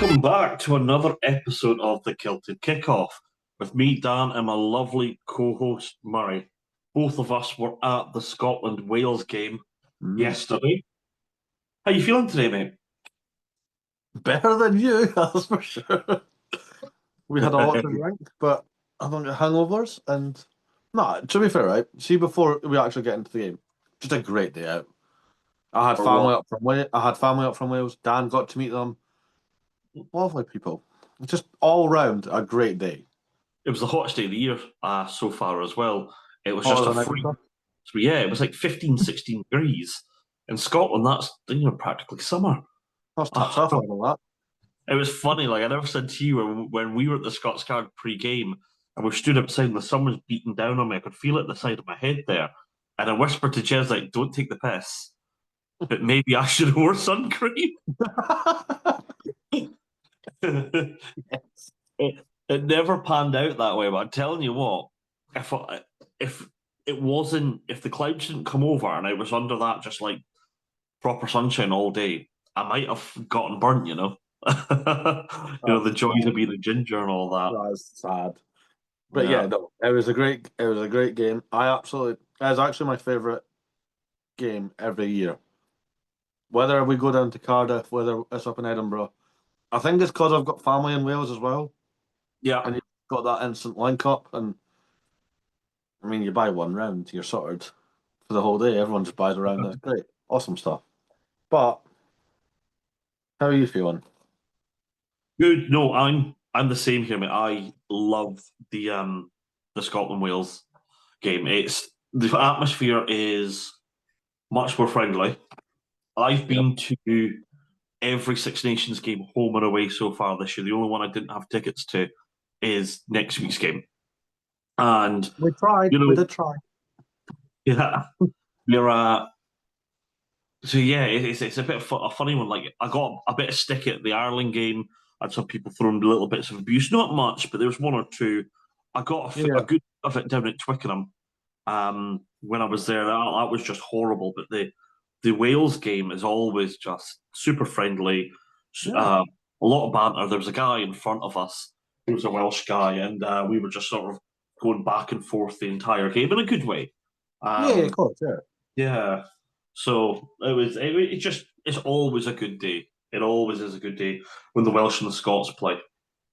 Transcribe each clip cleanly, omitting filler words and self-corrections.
Welcome back to another episode of the Kilted Kickoff with me, Dan, and my lovely co-host Murray. Both of us were at the Scotland-Wales game yesterday. How you feeling today, mate? Better than you, that's for sure. We had a lot to drink, but I don't get hangovers. And no, to be fair, right? See, before we actually get into the game, just a great day out. I had Or what? family up from Wales. I had family up from Wales. Dan got to meet them. Lovely people. Just all round a great day. It was the hottest day of the year so far as well. It was just Hotter a than free. Edinburgh. So yeah, it was like 15, 16 degrees. In Scotland, that's practically summer. That's touch off all that. It was funny, like I never said to you when we were at the Scots Guard pre-game and we stood outside and the sun was beating down on me. I could feel it at the side of my head there. And I whispered to Jez, like, don't take the piss. But maybe I should have wore sun cream. it never panned out that way, but I'm telling you what, if if the clouds didn't come over and I was under that just like proper sunshine all day, I might have gotten burnt, you know. The joys of being a ginger and all that. That's sad. But Yeah. yeah, no, it was a great game. It was actually my favourite game every year. Whether we go down to Cardiff, whether it's up in Edinburgh, I think it's because I've got family in Wales as well, Yeah. and you've got that instant link up. And I mean, you buy one round, you're sorted for the whole day. Everyone just buys a round. That's great, awesome stuff. But how are you feeling? Good. No, I'm the same here, mate. I love the Scotland Wales game. It's the atmosphere is much more friendly. I've Yep. been to every Six Nations game home and away so far this year. The only one I didn't have tickets to is next week's game. And We tried. you We know, did try. yeah, we're so yeah, it's a bit of a funny one. Like I got a bit of stick at the Ireland game. I had some people throwing little bits of abuse, not much, but there was one or two. I got a Yeah. good bit of it down at Twickenham when I was there. That was just horrible. But the Wales game is always just super friendly. Yeah. Uh, a lot of banter. There was a guy in front of us who was a Welsh guy, and we were just sort of going back and forth the entire game in a good way. Yeah. Of Um, course. Yeah. yeah. So it's always a good day. It always is a good day when the Welsh and the Scots play.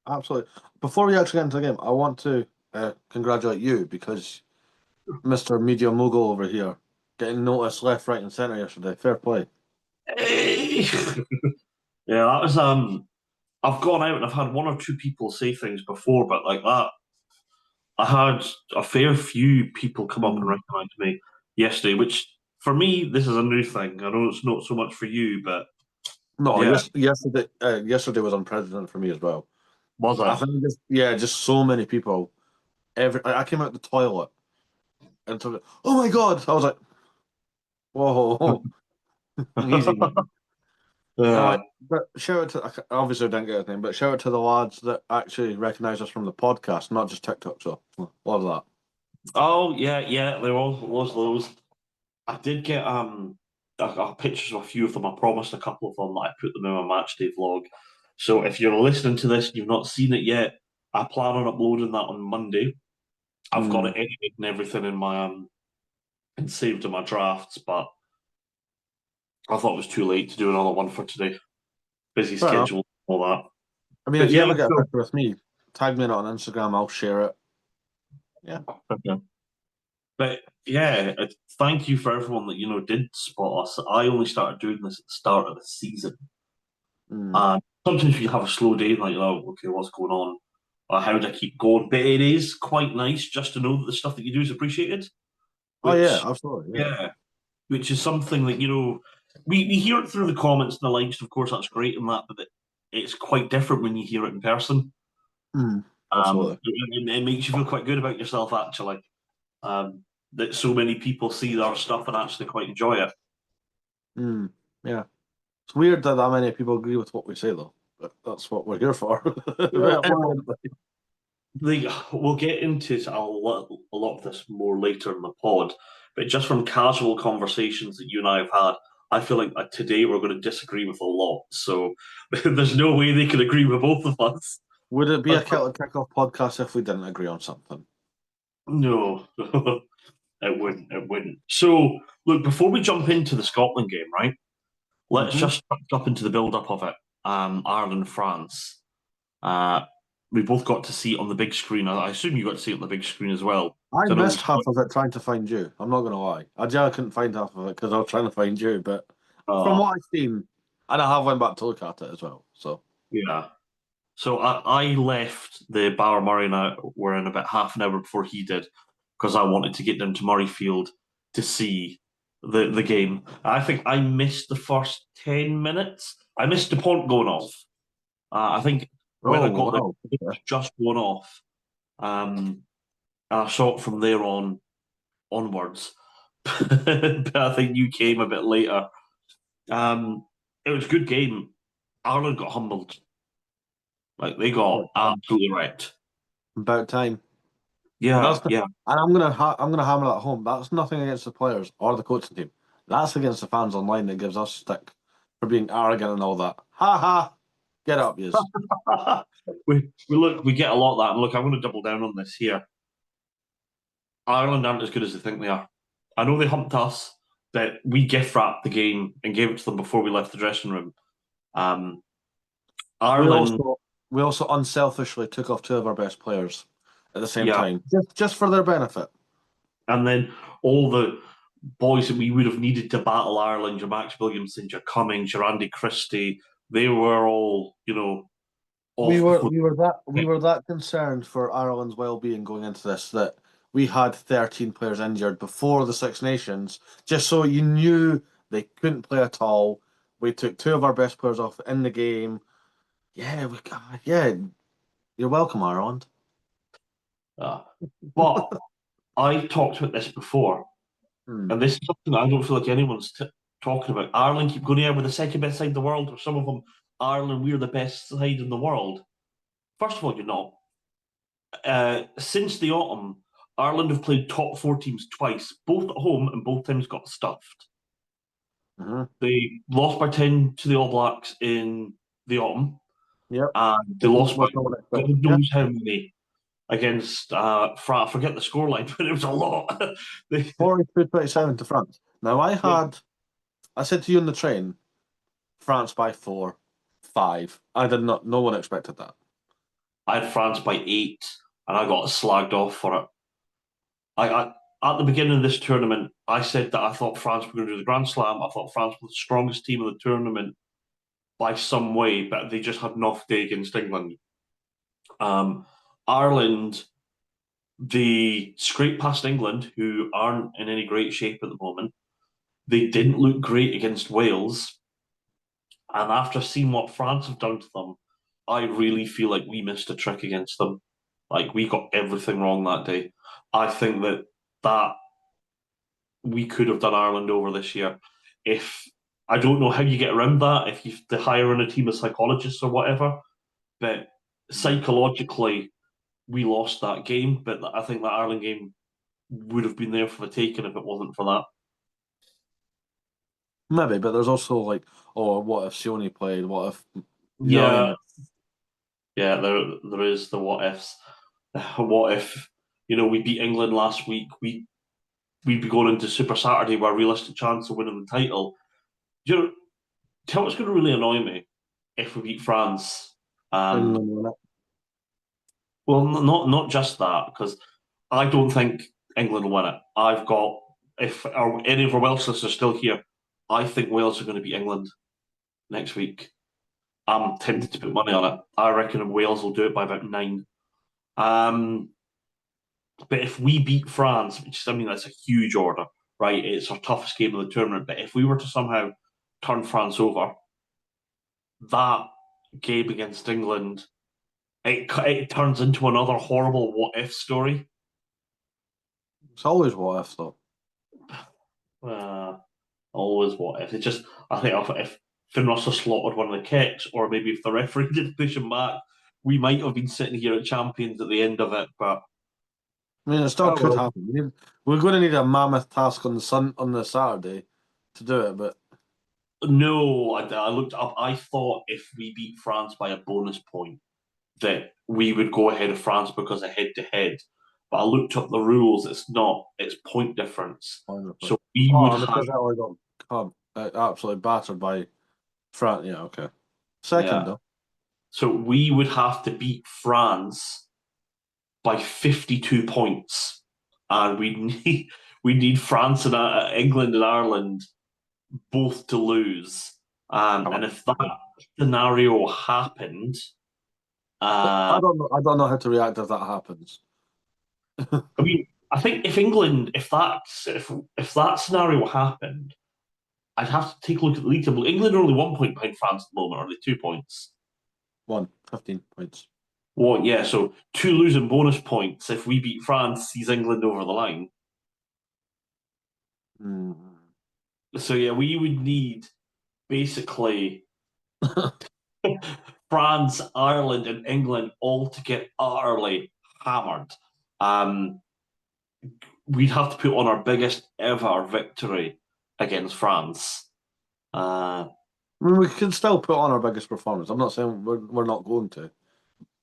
Absolutely. Before we actually get into the game, I want to congratulate you because Mr. Media Mogul over here getting noticed left, right, and centre yesterday. Fair play. Hey! Yeah, that was I've gone out and I've had one or two people say things before, but like that, I had a fair few people come up and Mm. recognise me yesterday, which for me, this is a new thing. I know it's not so much for you, but No, yeah, yesterday was unprecedented for me as well. was I it? think just so many people. I came out the toilet and took it. Oh my God! I was like, whoa, easy, man. And Yeah. like, but shout out to obviously I didn't get his name, but shout out to the lads that actually recognise us from the podcast, not just TikTok. So love that. Oh yeah, yeah. There was those. I did get I got pictures of a few of them. I promised a couple of them that I put them in my match day vlog. So if you're listening to this and you've not seen it yet, I plan on uploading that on Monday. I've got Mm. it edited and everything in my and saved in my drafts, but I thought it was too late to do another one for today. Busy Fair enough. schedule, all that. I mean, But if you yeah, ever get a so picture with me, tag me in it on Instagram. I'll share it. Yeah. okay. But yeah, thank you for everyone that did spot us. I only started doing this at the start of the season. Mm. And sometimes you have a slow day, like, oh, okay, what's going on? Or how do I keep going? But it is quite nice just to know that the stuff that you do is appreciated, Oh yeah, which, absolutely. Yeah. yeah, which is something that, we hear it through the comments and the likes, of course, that's great and that, but it's quite different when you hear it in person. Mm. Absolutely. It makes you feel quite good about yourself, actually, that so many people see our stuff and actually quite enjoy it. Mm. Yeah. It's weird that many people agree with what we say, though. But that's what we're here for. Yeah, well, Evidently. we'll get into a lot of this more later in the pod, but just from casual conversations that you and I have had, I feel like today we're going to disagree with a lot. So there's no way they can agree with both of us. Would it be a Celtic Kickoff podcast if we didn't agree on something? No, it wouldn't. It wouldn't. So look, before we jump into the Scotland game, right? Let's Mm-hmm. just jump into the build-up of it. Ireland, France. Uh, we both got to see it on the big screen. I assume you got to see it on the big screen as well. I So I know missed half of it trying to find you. I'm not going to lie. I couldn't find half of it because I was trying to find you. But from uh, what I've seen, and I have went back to look at it as well. So yeah. So I left the Bauer Murray and I were in about half an hour before he did because I wanted to get down to Murrayfield to see the game. I think I missed the first 10 minutes. I missed the point going off. I think when oh I got there, wow. it was just going off. And I saw it from there on onwards. But I think you came a bit later. Um, it was a good game. Ireland got humbled. Like they got absolutely wrecked. About time. Yeah, That's yeah. and I'm gonna hammer that home. That's nothing against the players or the coaching team. That's against the fans online that gives us stick for being arrogant and all that. Ha ha! Get up, yous. We get a lot of that. And look, I'm going to double down on this here. Ireland aren't as good as they think they are. I know they humped us, but we gift wrapped the game and gave it to them before we left the dressing room. Um, We Ireland, also we also unselfishly took off two of our best players at the same yeah, time, just for their benefit. and then all the boys that we would have needed to battle Ireland, your Max Williamson, your Cummings, your Andy Christie, they were all, We off were before. we were that we were that concerned for Ireland's well-being going into this that we had 13 players injured before the Six Nations, just so you knew they couldn't play at all. We took two of our best players off in the game. Yeah, you're welcome, Ireland. Uh, but I talked about this before. Hmm. And this is something that I don't feel like anyone's talking about. Ireland keep going, yeah, we're the second best side in the world, or some of them, Ireland, we're the best side in the world. First of all, you're not. Since the autumn, Ireland have played top four teams twice, both at home, and both times got stuffed. Hmm. They lost by 10 to the All Blacks in the autumn, Yep. and they lost by With no one God expected. Yeah. knows how many against France. I forget the scoreline, but it was a lot. They, 42-27 to France. Now I said to you on the train, France by 4-5. I did not. No one expected that. I had France by 8, and I got slagged off for it. I at the beginning of this tournament, I said that I thought France were going to do the Grand Slam. I thought France was the strongest team of the tournament by some way, but they just had an off day against England. Um, Ireland, they scraped past England, who aren't in any great shape at the moment. They didn't look great against Wales, and after seeing what France have done to them, I really feel like we missed a trick against them. Like we got everything wrong that day. I think that we could have done Ireland over this year. If I don't know how you get around that, if you have to hire in a team of psychologists or whatever, but psychologically we lost that game. But I think that Ireland game would have been there for the taking if it wasn't for that. Maybe, but there's also like, oh, what if Sione played? What if you know what I Yeah, mean? yeah, there is the what ifs. What if we beat England last week? We'd be going into Super Saturday with a realistic chance of winning the title. You tell what's going to really annoy me if we beat France. Um, England won it. well, not just that because I don't think England will win it. I've got if any of our Welsh listeners are still here, I think Wales are going to beat England next week. I'm tempted to put money on it. I reckon Wales will do it by about 9. Um, but if we beat France, which is, I mean, that's a huge order, right? It's our toughest game of the tournament. But if we were to somehow turn France over, that game against England, it turns into another horrible what if story. It's always what if though. Uh, always what if. It's just, I think if Finn Russell slaughtered one of the kicks, or maybe if the referee did push him back, we might have been sitting here at champions at the end of it. But I mean, it still oh could well. happen. We're going to need a mammoth task on the Saturday to do it, but No, I looked up. I thought if we beat France by a bonus point, that we would go ahead of France because of head to head. But I looked up the rules. It's not. It's point difference. Wonderful. So we would Oh, and have. because I got absolutely battered by France. Yeah, okay. Second Yeah. though. So we would have to beat France by 52 points, and we need France and England and Ireland both to lose. Come And on. if that scenario happened, I uh, don't know. I don't know how to react if that happens. I mean, I think if England, if that scenario happened, I'd have to take a look at the league table. England are only 1 point behind France at the moment, are they 2 points? 15 points. Well, yeah, so two losing bonus points if we beat France sees England over the line. Mm. So yeah, we would need basically France, Ireland, and England all to get utterly hammered. Um, we'd have to put on our biggest ever victory against France. Uh, I mean, we could still put on our biggest performance. I'm not saying we're not going to.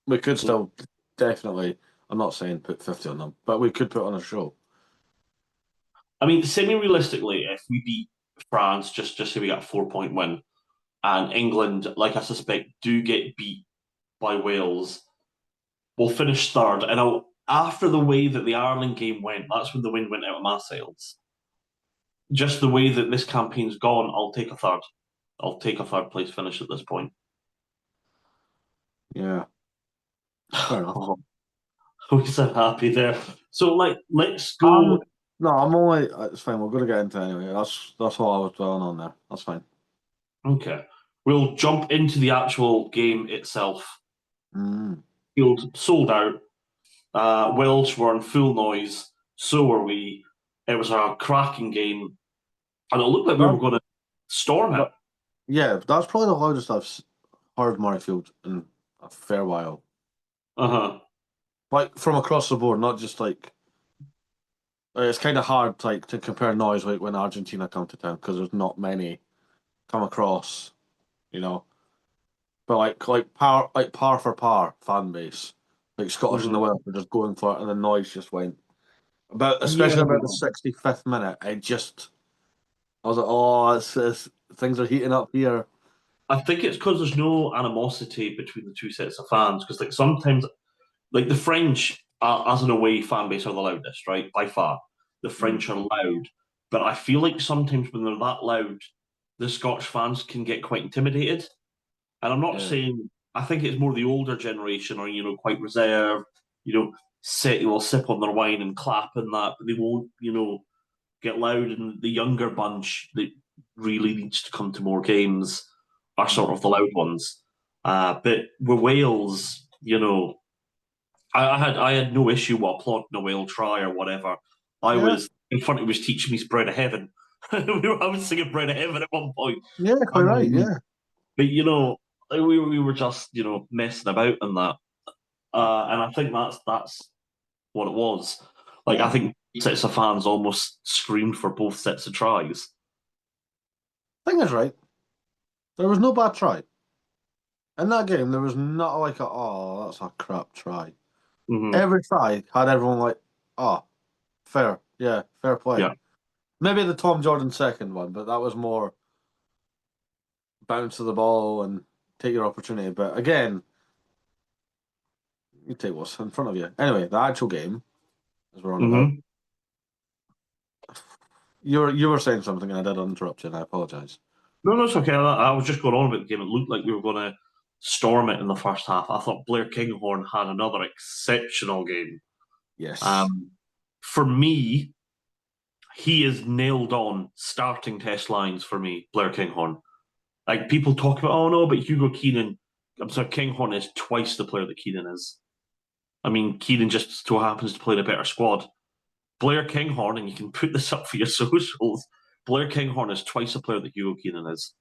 We could still definitely. I'm not saying put 50 on them, but we could put on a show. I mean, semi-realistically, if we beat France, just say we got a 4 point win, and England, like I suspect, do get beat by Wales, we'll finish third. And after the way that the Ireland game went, that's when the wind went out of my sails. Just the way that this campaign's gone, I'll take a third. I'll take a third place finish at this point. Yeah, fair enough. Oh, we so happy there. So, like, let's Um, go. no, I'm only. It's fine. We're going to get into it anyway. That's all I was dwelling on there. That's fine. Okay, we'll jump into the actual game itself. Mm. Field sold out. Welsh were in full noise. So were we. It was a cracking game, and it looked like we That, were going to storm it. that, yeah, that's probably the loudest heard Murrayfield in a fair while. Uh huh. Like from across the board, not just like it's kind of hard like to compare noise like when Argentina come to town because there's not many come across, you know. But like par for par fan base, like Scottish and the Mm-hmm. Welsh were just going for it, and the noise just went Yeah, especially about the 65th minute. I was like, oh, it's things are heating up here. I think it's because there's no animosity between the two sets of fans. Because like sometimes, like the French, as an away fan base, are the loudest, right? By far, the Mm, French are loud. But I feel like sometimes when they're that loud, the Scottish fans can get quite intimidated. And I'm not yeah, saying I think it's more the older generation are quite reserved, will sip on their wine and clap and that, but they won't get loud. And the younger bunch that really needs to come to more games are sort mm, of the loud ones. But with Wales, I had no issue with applauding a Whale try or whatever. I yeah, was in front. It was teaching me "Bread of Heaven." I was singing "Bread of Heaven" at one point. yeah, quite right, Um, yeah, but we were just messing about in that, and I think that's what it was. Like I yeah. think sets of fans almost screamed for both sets of tries. Thing is, right, there was no bad try in that game. There was not like oh, that's a crap try. Hmm. Every try had everyone like, oh, fair, yeah, fair play. Yeah, Maybe the Tom Jordan second one, but that was more bounce to the ball and take your opportunity. But again, you take what's in front of you. Anyway, the actual game, as we're on about, hmm. you were saying something and I did interrupt you, and I apologize. No, it's okay. I was just going on about the game. It looked like we were going to storm it in the first half. I thought Blair Kinghorn had another exceptional game. Yes. Um, for me, he is nailed on starting test lines for me, Blair Kinghorn. Like people talk about, oh no, but Hugo Keenan. I'm sorry, Kinghorn is twice the player that Keenan is. I mean, Keenan just so happens to play in a better squad. Blair Kinghorn, and you can put this up for your socials. Blair Kinghorn is twice the player that Hugo Keenan is.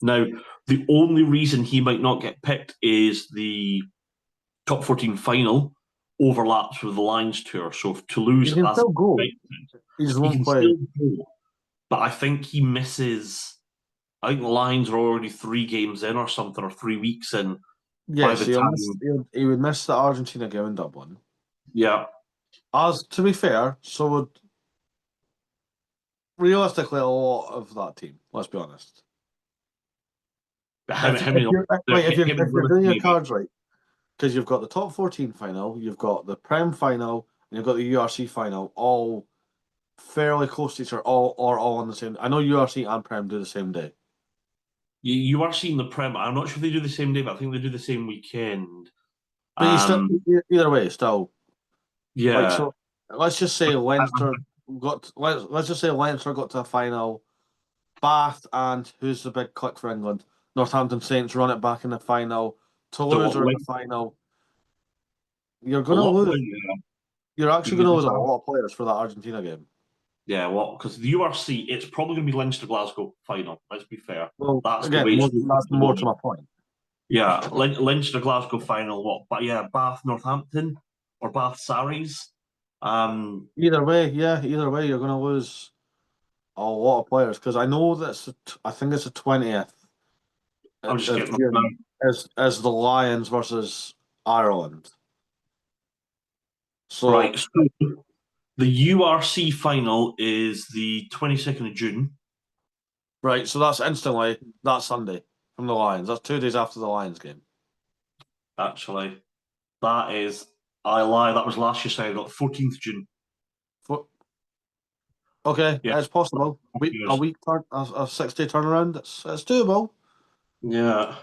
Now, the only reason he might not get picked is the top 14 final overlaps with the Lions tour. So if He Toulouse can has still go. He just he won't can play. still go, but I think he misses. I think the Lions are already 3 games in or something, or 3 weeks in by Yes, the time. he would miss the Argentina game in Dublin. Yeah, As to be fair, so would realistically a lot of that team. Let's be honest. how, how many? Right, if you're doing your Maybe. cards right, because you've got the top 14 final, you've got the Prem final, and you've got the URC final, all fairly close to each other, all on the same. I know URC and Prem do the same day. You are seeing the Prem. I'm not sure if they do the same day, but I think they do the same weekend. But you still, Um, either way, still like yeah, so. Let's just say Leinster let's just say Leinster got to a final. Bath and who's the big click for England? Northampton Saints run it back in the final. so Toulouse what? are in the final. You're A gonna lot. lose. You're You actually can gonna lose lose a that. lot of players for that Argentina game. Yeah, well, because the URC, it's probably going to be Leinster Glasgow final. Let's be fair. Well, That's the again, way it's that's supposed to more go. to my point. Yeah, Leinster Glasgow final. What? But yeah, Bath Northampton or Bath Saris. Um, Either way, you're gonna lose a lot of players because I know I think it's the 20th I'm just of getting June as the Lions versus Ireland. right. So So the URC final is the 22nd of June. right, so that's instantly that Sunday from the Lions. That's 2 days after the Lions game. Actually, that is. I lie. That was last year. So I got 14th June. Okay, Yeah, it's possible. A years. week turn, a 6 day turnaround. It's doable. Yeah.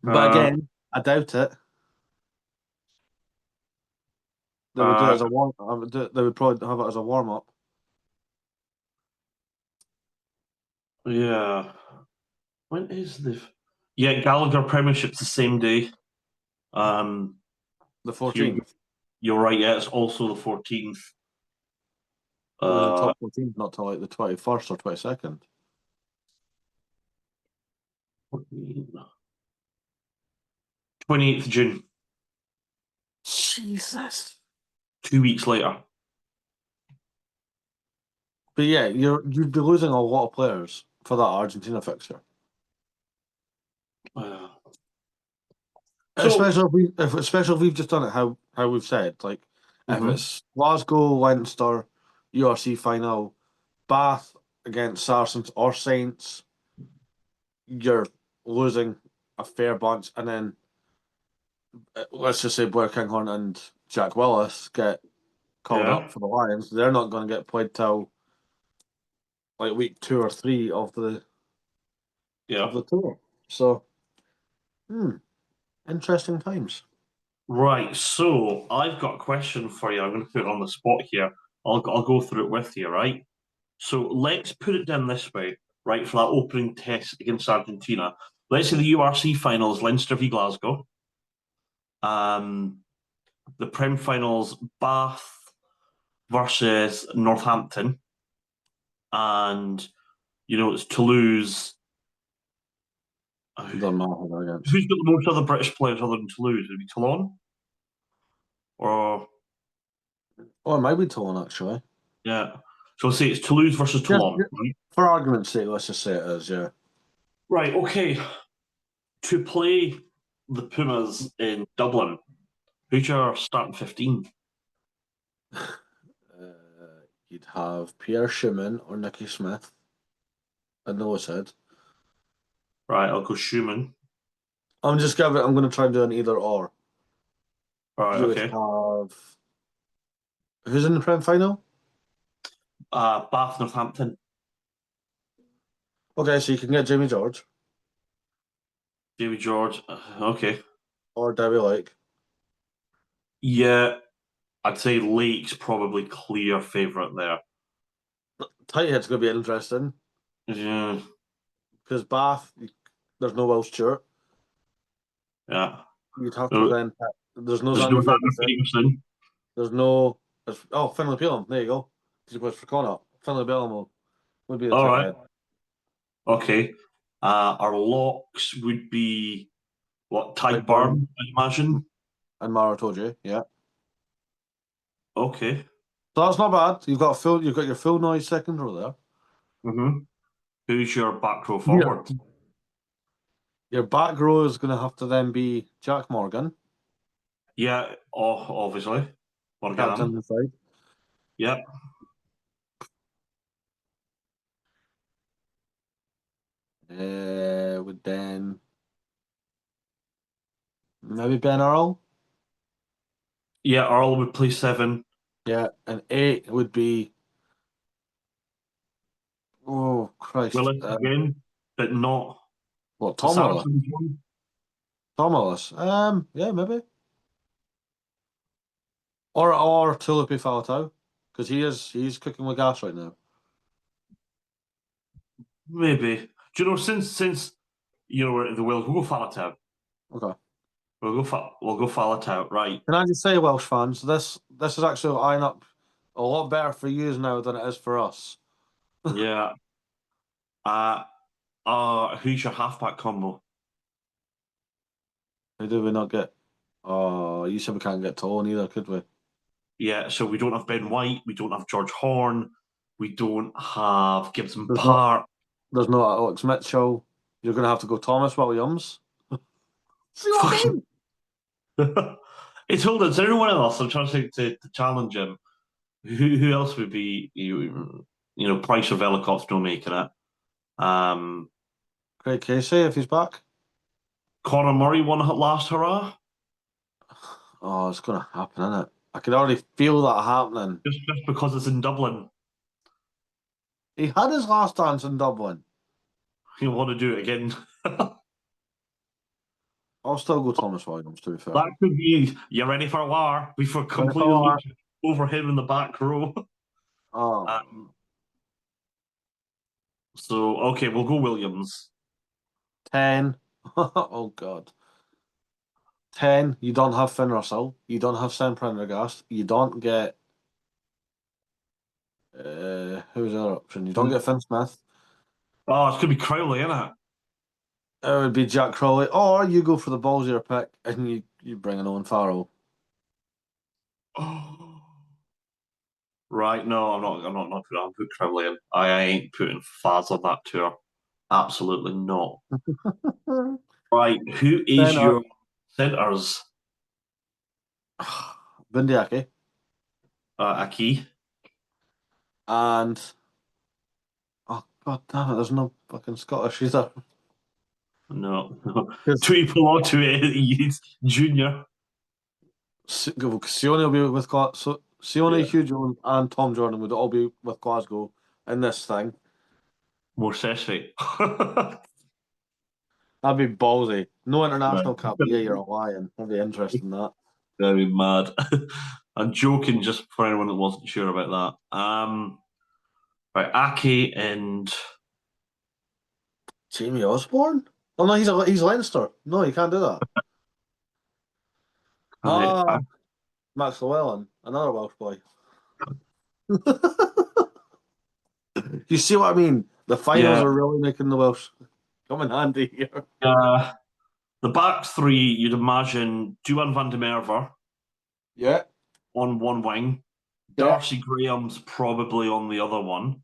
But Uh, again, I doubt it. They would do it uh, as a warm. They would probably have it as a warm up. yeah. When is the? Yeah, Gallagher Premiership's the same day. Um, The so you're 14th. you're right. Yeah, it's also the 14th. Well, the Uh, top 14th not till like the 21st or 22nd. 28th June. Jesus. 2 weeks later. But yeah, you'd be losing a lot of players for that Argentina fixture. Uh, so, Especially if we've just done it how we've said. Like if mhm, it's Glasgow, Leinster, URC final, Bath against Saracens or Saints, you're losing a fair bunch, and then let's just say Blair Kinghorn and Jack Willis get called yeah, up for the Lions. They're not going to get played till like week 2 or 3 yeah. of the tour. So, interesting times. Right. So I've got a question for you. I'm going to put it on the spot here. I'll go through it with you. Right. So let's put it down this way. Right, for that opening test against Argentina. Let's say the URC final is Leinster v Glasgow. Um, the Prem finals Bath versus Northampton, and it's Toulouse. Doesn't matter who they're against. Who's got the most other British players other than Toulouse? Would it be Toulon? Or Oh, it might be Toulon actually. yeah. So I'll say it's Toulouse versus Toulon. Yeah, for argument's sake, let's just say it is. Yeah. Right, okay. To play the Pumas in Dublin, who's your starting 15? You'd have Pierre Schumann or Nicky Smith. I know it's it. Right, I'll go Schumann. I'm going to try and do an either or. Right, You would okay. have who's in the Prem final? Bath, Northampton. Okay, so you can get Jamie George David George. Okay. or Debbie Lake. Yeah, I'd say Lake's probably clear favourite there. Tight head's going to be interesting Yeah, because Bath, there's no Will Stewart. yeah. You'd have to There- then. There's no There's no Xander Xander Ferguson. Peterson. There's no. Finlay Peelham. There you go. He plays for Connacht. Finlay Peelham would be the All tight right. head. Okay. Our locks would be what? Like Tide Burn Burn, I imagine. and Mara told you. Yeah. Okay. So that's not bad. You've got your full noise second row there. Mm-hmm. Who's your back row Yeah. forward? Your back row is going to have to then be Jack Morgan, Yeah, obviously. captain Morgan. inside. Yep. Would then maybe Ben Earl. Yeah, Earl would play 7. Yeah, and 8 would be oh Christ, Willis again, but not what the Tom Willis? Saracens one. Tom Willis. Yeah, maybe. Or Tulipi Falatau, because he's cooking with gas right now. Maybe. Do you know since the will we'll go Falatau. Okay. We'll go Falatau, right? Can I just say, Welsh fans, this is actually eyeing up a lot better for you now than it is for us. Yeah. Who's your halfback combo? Who did we not get? Oh, you said we can't get Tone either, could we? Yeah, so we don't have Ben White, we don't have George Horn, we don't have Gibson There's not Park. there's no Alex Mitchell. You're gonna have to go Thomas Williams. See what I Fucking. mean? It's hold on. Is there anyone else? I'm trying to think to challenge him. Who else would be Price of Velikot's no making it. Craig Casey, if he's back. Conor Murray won last hurrah. Oh, it's gonna happen, isn't it? I can already feel that happening. Just because it's in Dublin. He had his last dance in Dublin. You want to do it again. I'll still go Thomas Williams, to be fair. That could be you ready for war? We for Ready for completely war? looked over him in the back row. Oh, So okay, we'll go Williams. 10. Oh, God. 10, you don't have Finn Russell. You don't have Sam Prendergast. You don't get. Who's the other option? You don't get Finn Smith. Oh, it's gonna be Crowley, isn't it? It would be Jack Crowley. Or you go for the ballsier pick and you bring in Owen Farrell. Oh. Right, no, I'm not putting I'll put Crowley in. I ain't putting Faz on that tour. Absolutely not. Right, who is Then your centres? Bindiaki. Aki? And. Oh, God damn it, there's no fucking Scottish either. No. Because Tui Pilotu Junior. Sione will be with Glasgow. So Sione, Yeah. Hugh Jones, and Tom Jordan would all be with Glasgow in this thing. More Sessi. That'd be ballsy. No international Right. cap. Yeah, you're a lion. That'd be interesting, that. Very mad. I'm joking just for anyone that wasn't sure about that. Right, Aki and Jamie Osborne? Oh, no, he's Leinster. No, you can't do that. right, Ah, Max Llewellyn, another Welsh boy. You see what I mean? The finals yeah. are really making the Welsh come in handy here. The back three, you'd imagine Duan van der Merwe Yeah, on one wing, yeah. Darcy Graham's probably on the other one.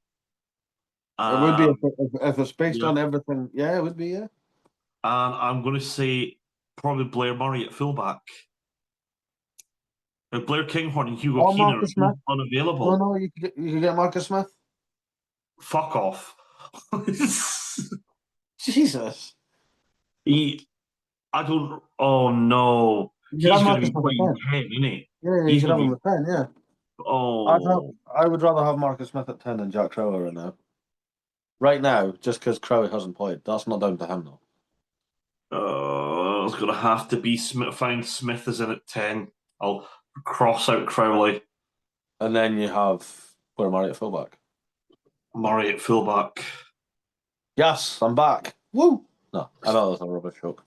It would be Um, if it's based yeah. on everything. Yeah, it would be, yeah. And I'm going to say probably Blair Murray at fullback. If Blair Kinghorn and Hugo Or Keenan are Marcus Smith. No, unavailable, no, you could get Marcus Smith. fuck off. Jesus. he, I don't. Oh no, You could he's have going to Marcus be Smith at playing 10. 10, isn't he? Yeah, you He's could going have to him be. at 10, yeah. Oh, I would rather have Marcus Smith at 10 than Jack Crowley right now. Right now, just because Crowley hasn't played. That's not down to him, though. it's going to have to be Smith. Find Smith is in at 10. I'll cross out Crowley. And then you have Blair Murray at fullback. Murray at fullback. Yes, I'm back. Woo! No, I know that's a rubbish joke.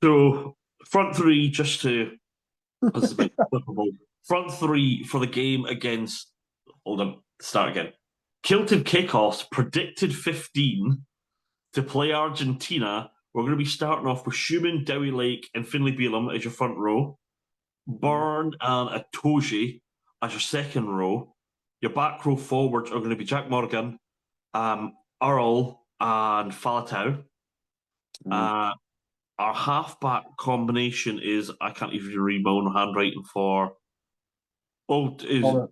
So front three, just to this is a bit flippable. Front three for the game against. Hold on, start again. Kilted kickoffs predicted 15 to play Argentina. We're going to be starting off with Schumann, Dowie Lake, and Finlay Beelum as your front row. Byrne and Atoji as your second row. Your back row forwards are going to be Jack Morgan, Earl and Faletau. Mm. Uh, our halfback combination is I can't even read my own handwriting for. Oh, is Thomas,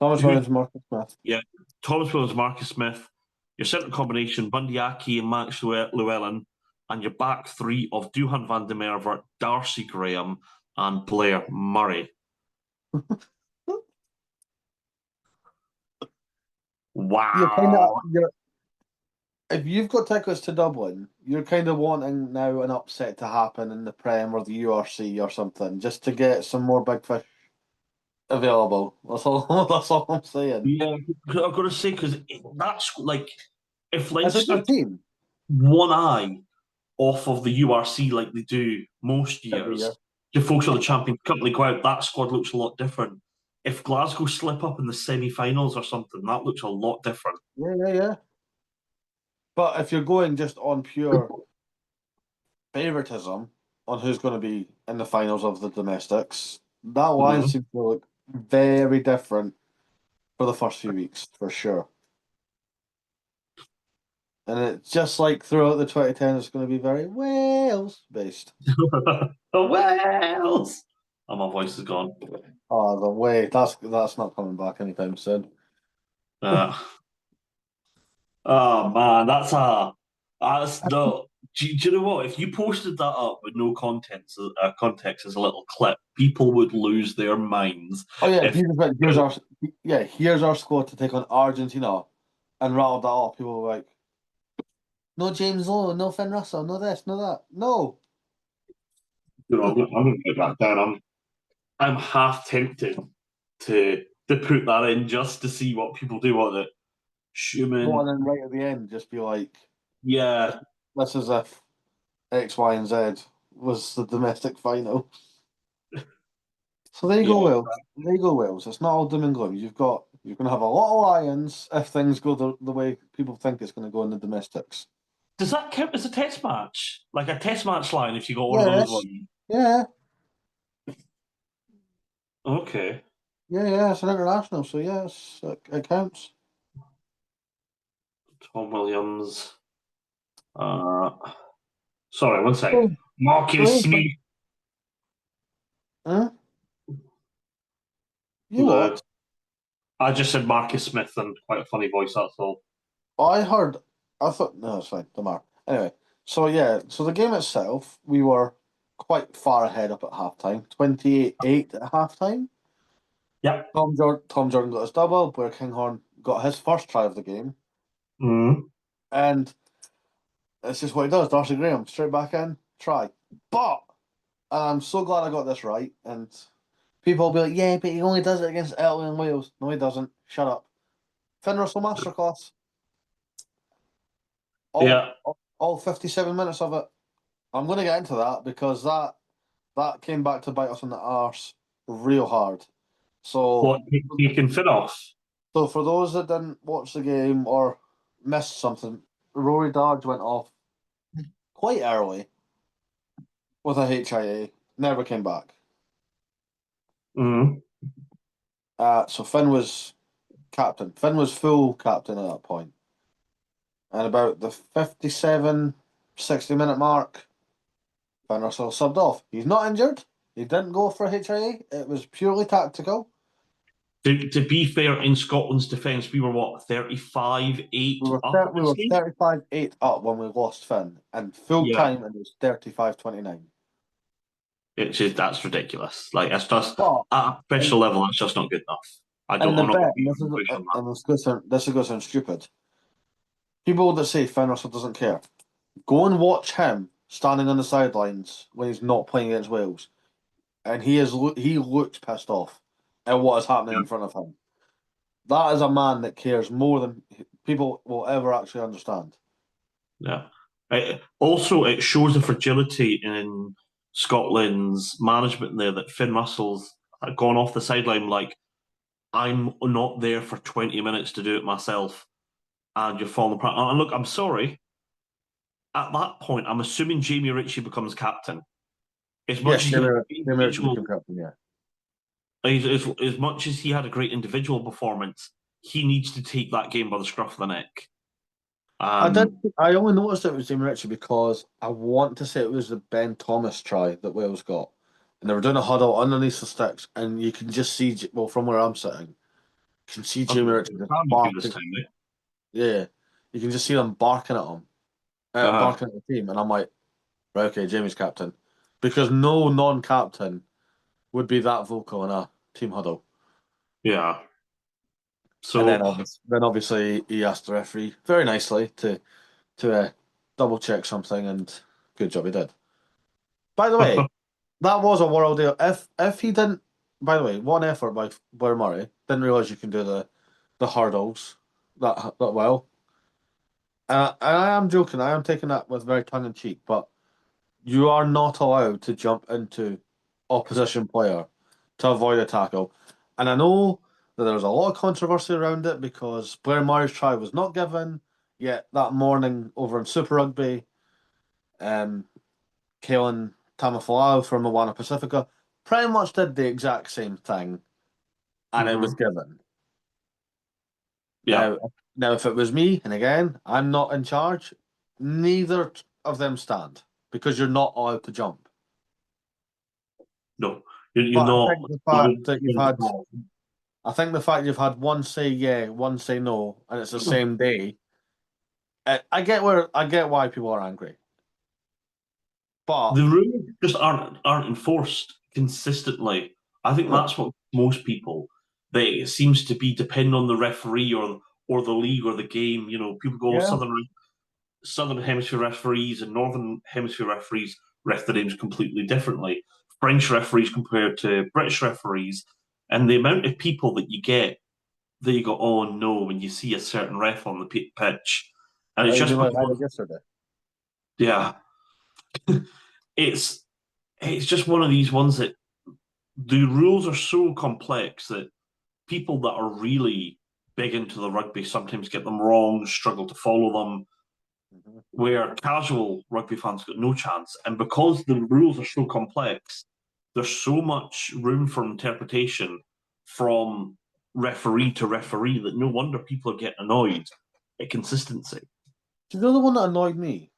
Thomas who? Williams, Marcus Smith. Yeah, Thomas Williams, Marcus Smith. Your centre combination: Bundyaki and Max Llewellyn, and your back three of Duhan van der Merwe, Darcy Graham, and Blair Murray. You're kind of Wow. you're if you've got tickets to Dublin, you're kind of wanting now an upset to happen in the Prem or the URC or something, just to get some more big fish available. That's all. That's all I'm saying. Yeah, I've got to say because that's like if Is it Leinster your team one eye off of the URC like they do most every year? years to focus on the Champions Cup, they go out, that squad looks a lot different. If Glasgow slip up in the semi-finals or something, that looks a lot different. Yeah, yeah, yeah. But if you're going just on pure favoritism on who's going to be in the finals of the domestics, that line Mhm. seems to look very different for the first few weeks, for sure. And it's just like throughout the 2010, it's going to be very Wales based. The Wales. Oh, my voice is gone. Oh, the way that's not coming back anytime soon. Uh, oh man, that's no. Do you know what? If you posted that up with no context as a little clip, people would lose their minds. Oh yeah, If here's our squad to take on Argentina, and rattled that off. People were like, no James Lowe, no Finn Russell, no this, no that, no. I'm going to put that down. I'm half tempted to put that in just to see what people do on it. No, Schumann, and then right at the end, just be like, yeah, this is if X, Y, and Z was the domestic final. So there you go, yeah. Wales. There you go, Wales. It's not all doom and gloom. You're going to have a lot of Lions if things go the way people think it's going to go in the domestics. Does that count as a test match? Like a test match line if you got one of those Yes. ones? Yeah. Okay. Yeah. Yeah. It's an international, so yes, it counts. Tom Williams. Uh, sorry, one sec. Oh, Marcus oh, Smith. huh? You No, what? I just said Marcus Smith and quite a funny voice, that's all. I heard. I thought no, it's fine. Don't matter. Anyway, so yeah, so the game itself, we were quite far ahead up at halftime. 28-8 at halftime. Yep. Tom Jordan got his double. Blair Kinghorn got his first try of the game, Mm. and it's just what he does. Darcy Graham straight back in, try. But and I'm so glad I got this right. And people will be like, "Yeah, but he only does it against Italy and Wales." No, he doesn't. Shut up. Finn Russell masterclass. All Yeah. all 57 minutes of it. I'm going to get into that because that came back to bite us in the arse real hard. So, What, taking Finn off? so for those that didn't watch the game or missed something, Rory Darge went off quite early with a HIA, never came back. Mm. So Finn was captain. Finn was full captain at that point. And about the 57, 60-minute mark, Finn Russell subbed off. He's not injured. He didn't go for a HIA. It was purely tactical. To be fair, in Scotland's defence, we were what, 35-8 up at We this were stage? 35-8 up when we lost Finn, and full Yeah. time it was 35-29. That's ridiculous. Like it's just But at a and professional level, it's just not good enough. and the I'm not going bet, to be push on that. and this is going to sound stupid. People that say Finn Russell doesn't care, go and watch him standing on the sidelines when he's not playing against Wales, and he looks pissed off at what is happening Yeah. in front of him. That is a man that cares more than people will ever actually understand. Yeah. Also, it shows the fragility in Scotland's management there that Finn Russell's gone off the sideline like, I'm not there for 20 minutes to do it myself, and you're falling apart. And look, I'm sorry. At that point, I'm assuming Jamie Ritchie becomes captain. As much Yes, as he had Jamie Ritchie individual, became captain. Yeah, as much as he had a great individual performance, he needs to take that game by the scruff of the neck. I did. I only noticed it was Jamie Ritchie because I want to say it was the Ben Thomas try that Wales got, and they were doing a huddle underneath the sticks, and you can just see, well, from where I'm sitting, you can see Jamie Ritchie just this barking. time, mate. Yeah, you can just see them barking at him, barking at the team, and I'm like, right, okay, Jamie's captain, because no non-captain would be that vocal in a team huddle. Yeah. And then, So obviously, he asked the referee very nicely to double check something, and good job he did. By the way, that was a world deal. If he didn't, by the way, one effort by Blair Murray. Didn't realize you can do the hurdles that well. And I am joking. I am taking that with very tongue in cheek, but you are not allowed to jump into opposition player to avoid a tackle. And I know that there was a lot of controversy around it because Blair Murray's try was not given. Yet that morning over in Super Rugby, um, Kalen Tamafalau from Moana Pacifica pretty much did the exact same thing, and it was given. yeah, Now, if it was me, and again, I'm not in charge, neither of them stand because you're not allowed to jump. no, you're But I not. think the fact that I think the fact you've had one say yeah, one say no, and it's the same day. I get why people are angry, but The rules just aren't enforced consistently. I think no, that's what most people. They it seems to be depending on the referee or the league or the game. You know, people go yeah, Southern Hemisphere referees and Northern Hemisphere referees ref the games completely differently. French referees compared to British referees, and the amount of people that you get that you go, oh no, when you see a certain ref on the pitch, and oh, it's you mean just like I because, did yesterday? yeah, it's it's just one of these ones that the rules are so complex that people that are really big into the rugby sometimes get them wrong, struggle to follow them, Mhm. where casual rugby fans got no chance. And because the rules are so complex, there's so much room for interpretation from referee to referee that no wonder people are getting annoyed at consistency. Do you know the one that annoyed me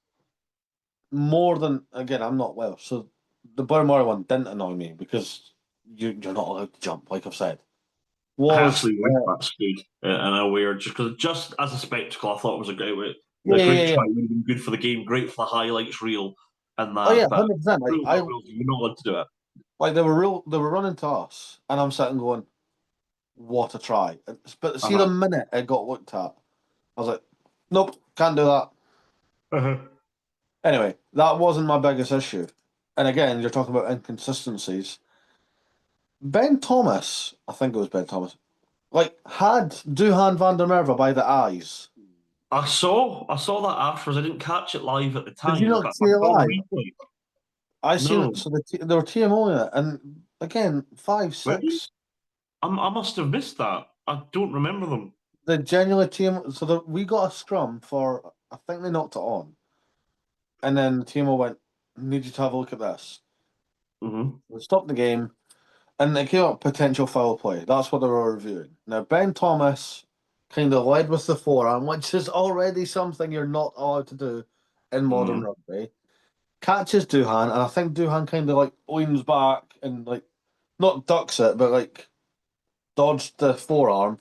more than again? I'm not Welsh, so the Blair Murray one didn't annoy me because you're not allowed to jump, like I've said. I Was actually like that speed in a weird, just because just as a spectacle, I thought it was a great way, yeah, a yeah, great yeah, try, yeah. would have been good for the game, great for the highlights reel and Oh that. yeah, But 100%. Like rules I are rules, you're not allowed to do it. like they were running to us, and I'm sitting going, "What a try!" But see, the Uh-huh. minute it got looked at, I was like, "Nope, can't do that." Uh-huh. Anyway, that wasn't my biggest issue. And again, you're talking about inconsistencies. Ben Thomas, I think it was Ben Thomas, like had Duhan van der Merwe by the eyes. I saw that afterwards. I didn't catch it live at the Did you time, not but see I it saw the live? replay. I seen it. No, So they were TMOing it, and again, five, really? six. I must have missed that. I don't remember them. They genuinely TM. So we got a scrum for. I think they knocked it on, and then the TMO went, "Need you to have a look at this." Hmm. We stopped the game, and they came up potential foul play. That's what they were reviewing. Now Ben Thomas kind of led with the forearm, which is already something you're not allowed to do in modern Hmm. rugby. Catches Duhan, and I think Duhan kind of like leans back and like not ducks it, but like dodged the forearm,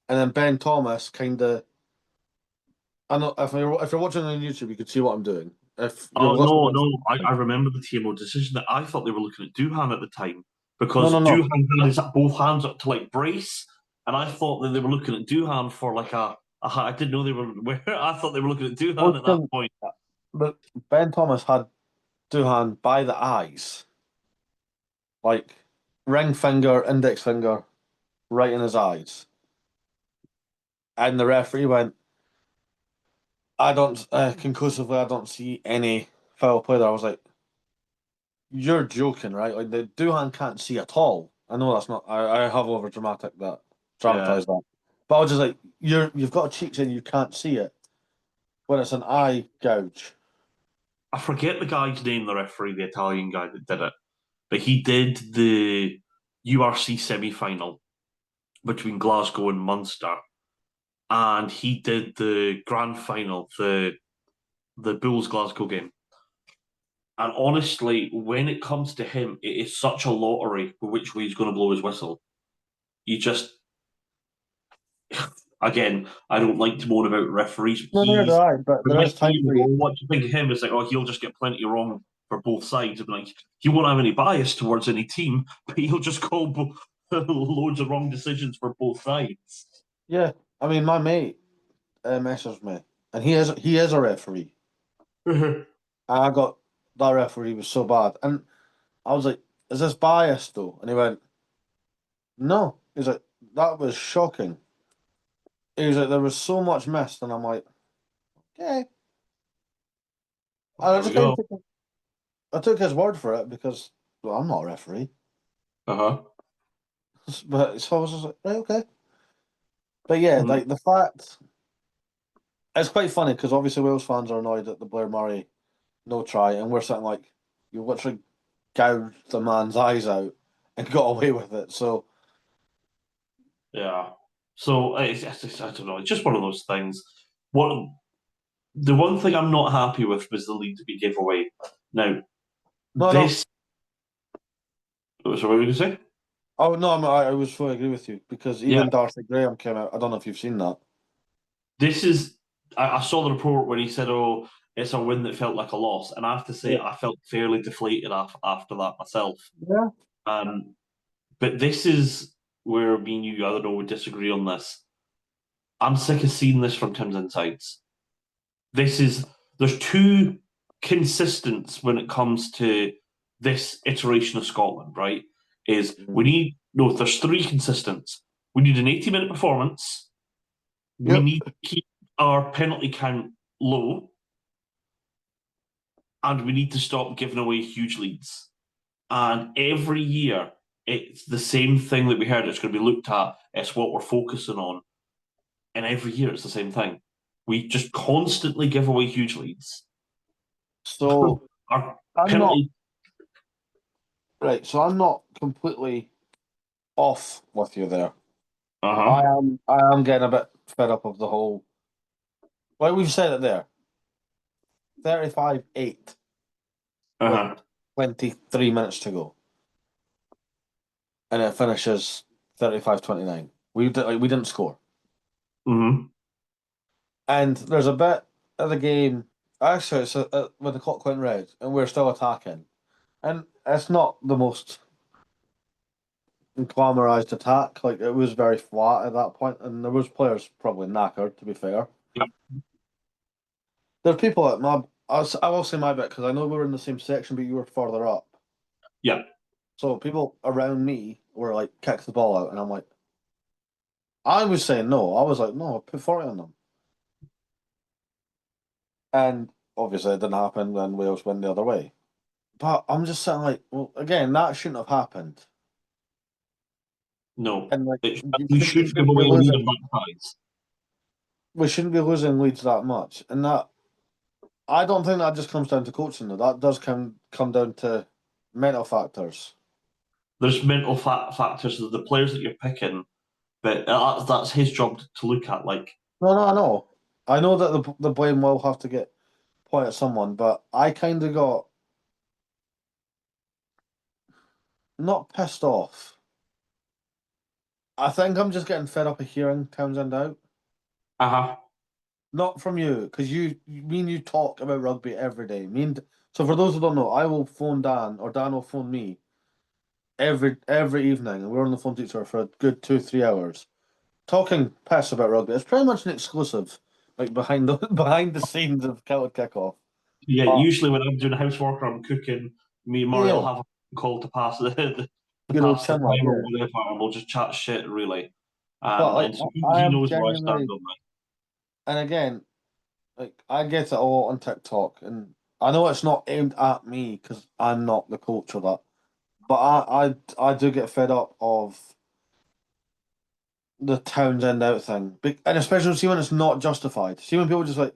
and then Ben Thomas kind of. I know if you're watching on YouTube, you can see what I'm doing. If you're Oh listening, no, no! I remember the TMO decision. That I thought they were looking at Duhan at the time no, because no, no. Duhan had his both hands up to like brace, and I thought that they were looking at Duhan for like I didn't know they were. I thought they were looking at Duhan Both at that them, point. but Ben Thomas had Duhan by the eyes, like ring finger, index finger, right in his eyes, and the referee went, "I don't conclusively, I don't see any foul play there." I was like, "You're joking, right? Like the Duhan can't see at all." I know that's not. I have over Yeah, dramatized that, but I was just like, You've got a cheat saying you can't see it when it's an eye gouge." I forget the guy's name, the referee, the Italian guy that did it, but he did the URC semi final between Glasgow and Munster, and he did the grand final, the Bulls Glasgow game. And honestly, when it comes to him, it is such a lottery for which way he's going to blow his whistle. You just, again, I don't like to moan about referees. No, neither do He's I, but there is time for you. what do you think of him? Is like, oh, he'll just get plenty wrong for both sides. And like, he won't have any bias towards any team, but he'll just call loads of wrong decisions for both sides. Yeah, I mean, my mate messaged me, and he is a referee. uh-huh. I got that referee was so bad, and I was like, "Is this biased though?" And he went, "No." He's like, "That was shocking." He was like, "There was so much missed," and I'm like, "Okay." And I There we just kind of go. I took his word for it because well, I'm not a referee, Uh-huh. but so I was just like, "Right, okay." But yeah, Mm. like the fact it's quite funny because obviously Wales fans are annoyed at the Blair Murray no try, and we're sitting like you literally gouged the man's eyes out and got away with it. So Yeah. So I don't know. It's just one of those things. What the one thing I'm not happy with was the lead to be giveaway. Now, no, no. this. So what were you going to say? Oh no, I was fully agree with you because Yeah. even Darcy Graham came out. I don't know if you've seen that. This is. I saw the report where he said, "Oh, it's a win that felt like a loss," and I have to say, Yeah. I felt fairly deflated after that myself. Yeah. Um, but this is where me and you, I don't know, would disagree on this. I'm sick of seeing this from Tim's insides. This is there's two consistents when it comes to this iteration of Scotland, right? Is we Mhm. need no, there's three consistents. We need an 80-minute performance. We Yep. need to keep our penalty count low, and we need to stop giving away huge leads. And every year, it's the same thing that we heard. It's going to be looked at. It's what we're focusing on, and every year it's the same thing. We just constantly give away huge leads. So Our I'm not penalty. right. So I'm not completely off with you there. Uh I huh. am. I am getting a bit fed up of the whole. Like we've said it there. 35-8 Uh with huh. 23 minutes to go, and it finishes 35-29. We didn't score. Mm-hmm. And there's a bit of the game, actually, it's when the clock went red and we're still attacking. And it's not the most glamorized attack. Like, it was very flat at that point, and there was players probably knackered, to be fair. Yep. There's people at my, I will say my bit, because I know we were in the same section, but you were further up. Yep. So people around me were like, kick the ball out, and I'm like, I was saying no. I was like, no, put 40 on them. And obviously it didn't happen, and Wales went the other way. But I'm just saying, like, well, again, that shouldn't have happened. No. And like, We should give away a lead of that size. we shouldn't be losing leads that much. And that I don't think that just comes down to coaching though. That does come down to mental factors. There's mental factors of the players that you're picking, but that's his job to look at. Like, No, no, I know. I know that the blame will have to get pointed at someone, but I kind of got not pissed off. I think I'm just getting fed up of hearing Townsend out. uh huh. Not from you, because me and you talk about rugby every day. So for those who don't know, I will phone Dan or Dan will phone me every evening, and we're on the phone to each other for a good 2 3 hours talking piss about rugby. It's pretty much an exclusive, like behind the behind the scenes of Celtic Kickoff. Yeah. But Usually when I'm doing housework or I'm cooking, me and Murray will yeah, have a call to pass to good old pass the chin lad, time or yeah. whatever, and we'll just chat shit really. But like And so I he am knows where I stand genuinely, on that. and again, like I get it all on TikTok, and I know it's not aimed at me because I'm not the coach of that. But I do get fed up of the Townsend out thing, and especially see when it's not justified. See when people just like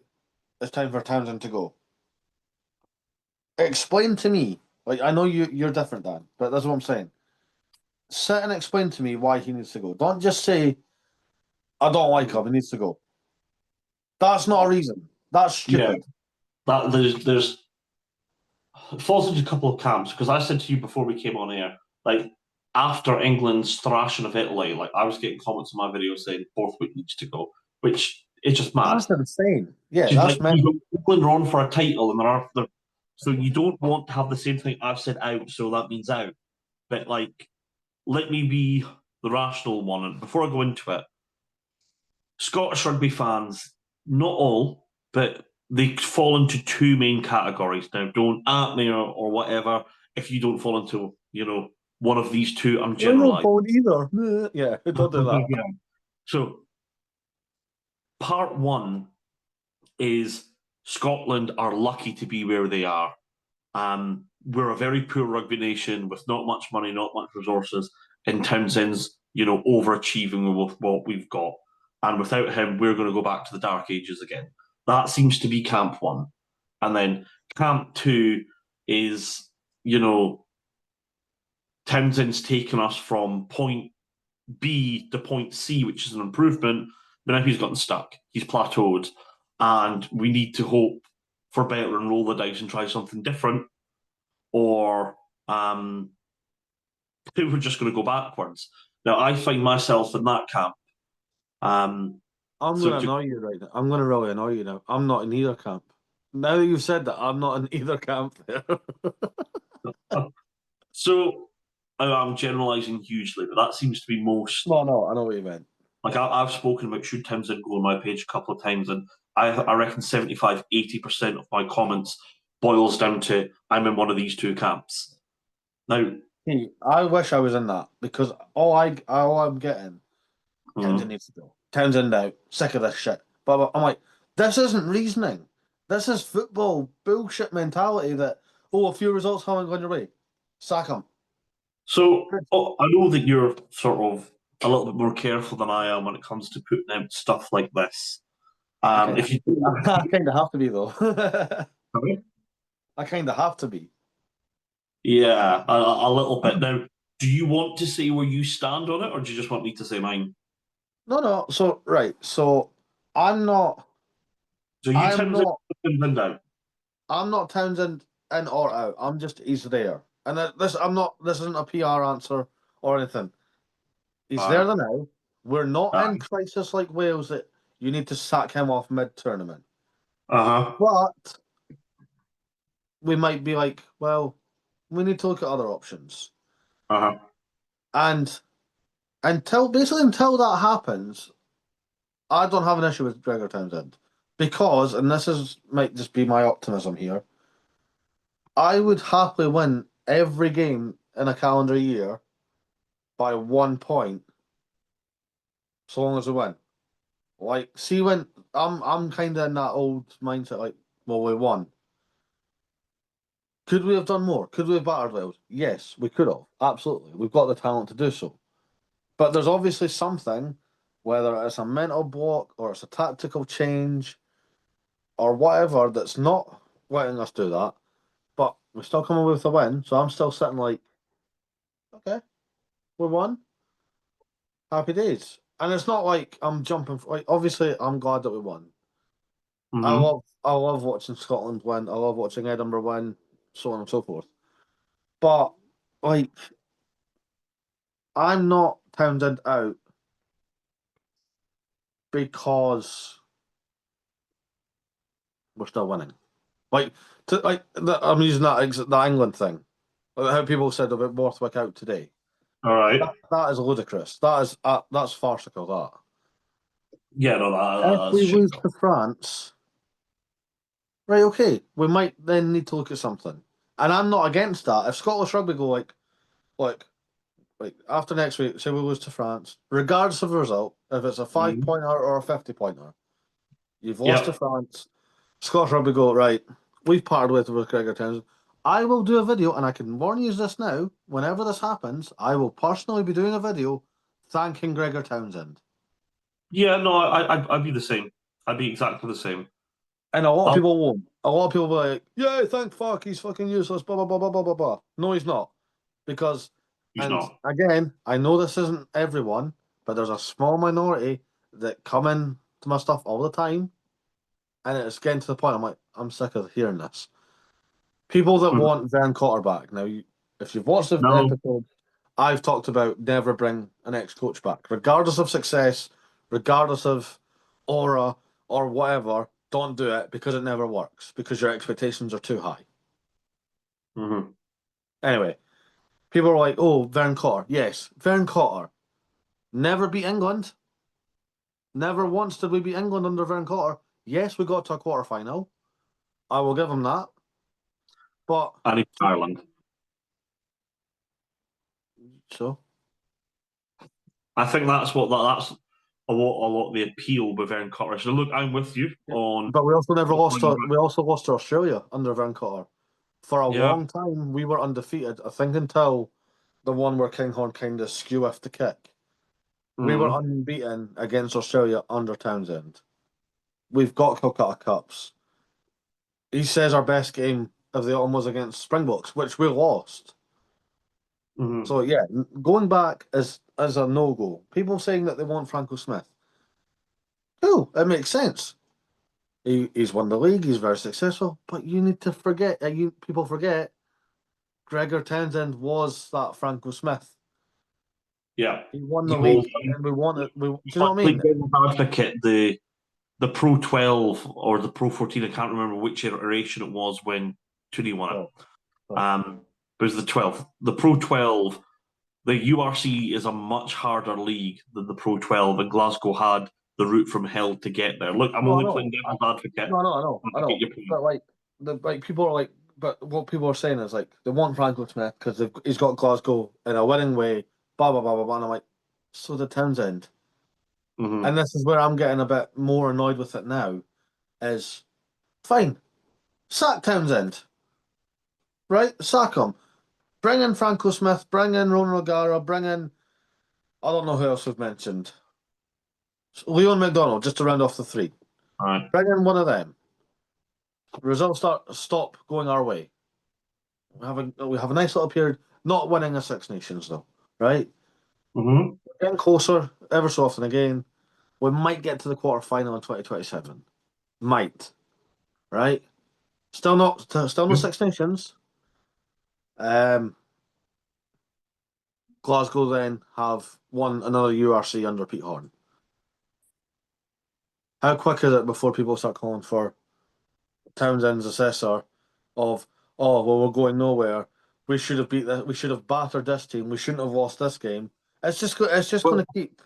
it's time for Townsend to go. Explain to me, like I know you're different, Dan, but that's what I'm saying. Sit and explain to me why he needs to go. Don't just say I don't like him. He needs to go. That's not a reason. That's Yeah, stupid. that there's it falls into a couple of camps because I said to you before we came on air, like after England's thrashing of Italy, like I was getting comments on my video saying Borthwick needs to go, which is just mad. That's insane. Yeah, She's like, that's mental. England are on for a title, and so you don't want to have the same thing I've said out, so that means out. But like, let me be the rational one, and before I go into it, Scottish rugby fans, not all, but they fall into two main categories. Now, don't at me or whatever if you don't fall into, one of these two. I'm I don't generalizing. phone either. Yeah, don't do that. Yeah. So, part one is Scotland are lucky to be where they are. We're a very poor rugby nation with not much money, not much resources, and Townsend's, overachieving with what we've got. And without him, we're going to go back to the dark ages again. That seems to be camp one. And then camp two is, Townsend's taken us from point B to point C, which is an improvement, but now he's gotten stuck. He's plateaued. And we need to hope for better and roll the dice and try something different, or we're just going to go backwards. Now, I find myself in that camp. I'm So gonna annoy you right now. I'm gonna really annoy you now. I'm not in either camp. Now that you've said that, I'm not in either camp there. so I'm generalising hugely, but that seems to be most. No, I know what you meant. Like I've spoken about should Townsend go on my page a couple of times, and I reckon 75-80% of my comments boils down to I'm in one of these two camps. Now, Hey, I wish I was in that because all I'm getting, Townsend needs to go. Townsend out. Sick of this shit. But I'm like, this isn't reasoning. This is football bullshit mentality that, a few results haven't gone your way. Sack him. So I know that you're sort of a little bit more careful than I am when it comes to putting out stuff like this. If you, I kind of have to be though. I kind of have to be. yeah, a little bit. Now, do you want to say where you stand on it, or do you just want me to say mine? No. So right. So I'm not. So you I'm Townsend not. and down. I'm not Townsend in or out. I'm just he's there. And this I'm not. This isn't a PR answer or anything. He's there All now. We're not in right. crisis like Wales that you need to sack him off mid-tournament. Uh-huh. But we might be like, well, we need to look at other options. Uh-huh. And until that happens, I don't have an issue with Gregor Townsend. Because, and might just be my optimism here, I would happily win every game in a calendar year by 1 point, so long as we win. Like, see when I'm kind of in that old mindset, like, well, we won. Could we have done more? Could we have battered Wales? Yes, we could have. Absolutely, we've got the talent to do so. But there's obviously something, whether it's a mental block or it's a tactical change or whatever, that's not letting us do that. But we're still coming with a win, so I'm still sitting like, okay, we won. Happy days. And it's not like I'm jumping. Like, obviously, I'm glad that we won. Mm-hmm. I love watching Scotland win. I love watching Edinburgh win, so on and so forth. But like, I'm not Townsend out because we're still winning. Like, I'm using the England thing. Like how people said about Borthwick out today. All right. That is ludicrous. That's farcical. That Yeah, no, if that's we shit. lose to France, right? Okay, we might then need to look at something. And I'm not against that. If Scottish Rugby go like after next week, say we lose to France, regardless of the result, if it's a 5 pointer or a 50 pointer, you've lost to Yep. France. Scottish Rugby go right. We've parted with Gregor Townsend. I will do a video, and I can warn you this now. Whenever this happens, I will personally be doing a video thanking Gregor Townsend. Yeah, no, I'd be the same. I'd be exactly the same. And a lot of I'll, people won't. A lot of people will be like, yeah, thank fuck, he's fucking useless, blah, blah, blah, blah, blah, blah, blah. No, he's not. Because, he's and not. again, I know this isn't everyone, but there's a small minority that come in to my stuff all the time. and it's getting to the point. I'm like, I'm sick of hearing this. People that want Vern Cotter back. Now, if you've watched the No. episode, I've talked about never bring an ex-coach back, regardless of success, regardless of aura or whatever. Don't do it because it never works because your expectations are too high. Mm-hmm. Anyway, people are like, "Oh, Vern Cotter." Yes, Vern Cotter never beat England. Never once did we beat England under Vern Cotter. Yes, we got to a quarter final. I will give him that. But And he's Ireland. so I think that's a lot of the appeal with Aaron Cotter. So look, I'm with you yeah. on. But we also lost to Australia under Vern Cotter. For a Yeah. long time, we were undefeated. I think until the one where Kinghorn kind of skew off the kick. We were Mm-hmm. unbeaten against Australia under Townsend. We've got Calcutta Cups. He says our best game of the autumn was against Springboks, which we lost. Mm-hmm. So yeah, going back as a no go. People saying that they want Franco Smith. Cool, it makes sense. He's won the league. He's very successful. But you need to forget. People forget. Gregor Townsend was that Franco Smith. Yeah. He won the He league, will. and then we won it. Do you know Like what I mean? devil's advocate, the Pro 12 or the Pro 14. I can't remember which iteration it was when Tooney won Oh, it. But it was the 12th. The Pro 12. The URC is a much harder league than the Pro 12, and Glasgow had the route from hell to get there. Look, I'm no, I only playing know. devil's advocate. No, I know, I know, I I get know. your point. But people are like, but what people are saying is like they want Franco Smith because he's got Glasgow in a winning way. Blah blah blah blah blah. And I'm like, so did Townsend. Mm-hmm. And this is where I'm getting a bit more annoyed with it now. Is fine, sack Townsend, right? Sack him. Bring in Franco Smith. Bring in Ron O'Gara. Bring in I don't know who else we've mentioned. Leon McDonald, just to round off the three. All right. Bring in one of them. Results stop going our way. We have a nice little period, not winning a Six Nations though, right? Mm-hmm. Getting closer ever so often again. We might get to the quarter final in 2027. Might, right? Still no Six Nations. Um, Glasgow then have won another URC under Pete Horn. How quick is it before people start calling for Townsend's assessor of, oh, well, we're going nowhere. We should have beat this. We should have battered this team. We shouldn't have lost this game. It's just going Well, to keep.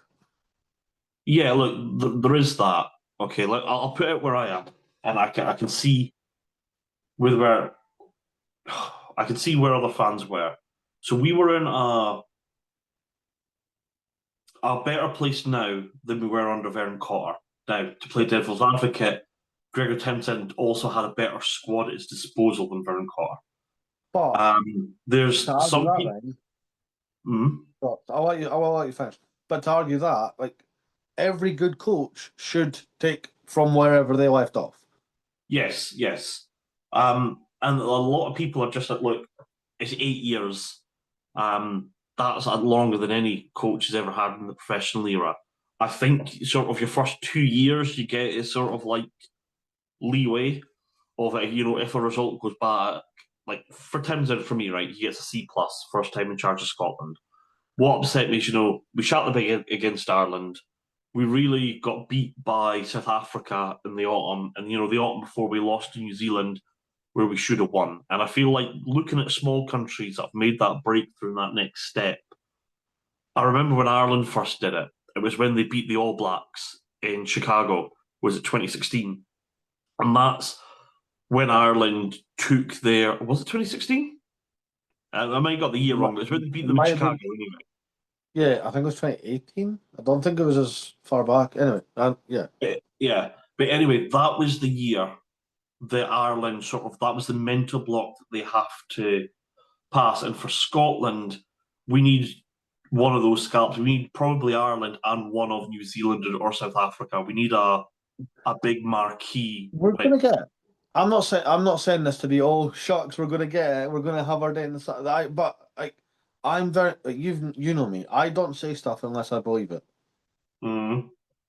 yeah, look, there is that. Okay, look, I'll put it where I am, and I can see with where I can see where other fans were. So we were in a better place now than we were under Vern Cotter. Now, to play devil's advocate, Gregor Townsend also had a better squad at his disposal than Vern Cotter. But to There's argue some that, people. then, Mm, but I'll let you finish. But to argue that, like every good coach should take from wherever they left off. yes, yes. And a lot of people are just like, look, it's 8 years. That's longer than any coach has ever had in the professional era. I think sort of your first 2 years you get is sort of like leeway of it, if a result goes back. Like for Townsend, for me, right, he gets a C plus first time in charge of Scotland. What upset me is, we shot the big against Ireland. We really got beat by South Africa in the autumn, and the autumn before we lost to New Zealand, where we should have won. And I feel like looking at small countries that have made that breakthrough in that next step. I remember when Ireland first did it. It was when they beat the All Blacks in Chicago. Was it 2016? And that's when Ireland took their. Was it 2016? I might have got the year wrong, but it's when they beat It them in might have Chicago been, anyway. yeah, I think it was 2018. I don't think it was as far back. Anyway, yeah. Yeah. But anyway, that was the year that Ireland that was the mental block that they have to pass. And for Scotland, we need one of those scalps. We need probably Ireland and one of New Zealand or South Africa. We need a big marquee. We're Like, gonna get it. I'm not saying this to be oh shucks, we're gonna get it. We're gonna have our day in the sun. But like I'm very you know me. I don't say stuff unless I believe it. mm,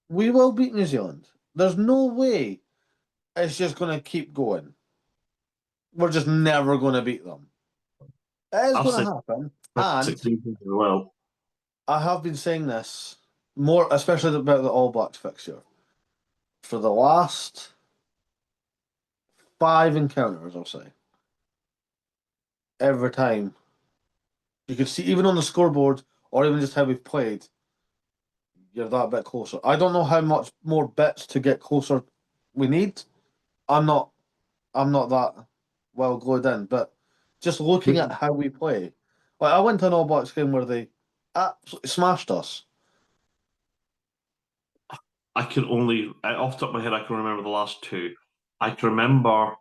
We will beat New Zealand. There's no way. it's just going to keep going. We're just never going to beat them. It is I've going said to happen. six And seasons as well. I have been saying this more, especially about the All Blacks fixture. For the last 5 encounters, I'll say, every time you can see, even on the scoreboard or even just how we've played, you're that bit closer. I don't know how much more bits to get closer we need. I'm not I'm not that well glued in, but just looking at how we play. Like I went to an All Blacks game where they absolutely smashed us. I can only, off the top of my head, I can remember the last two. I can remember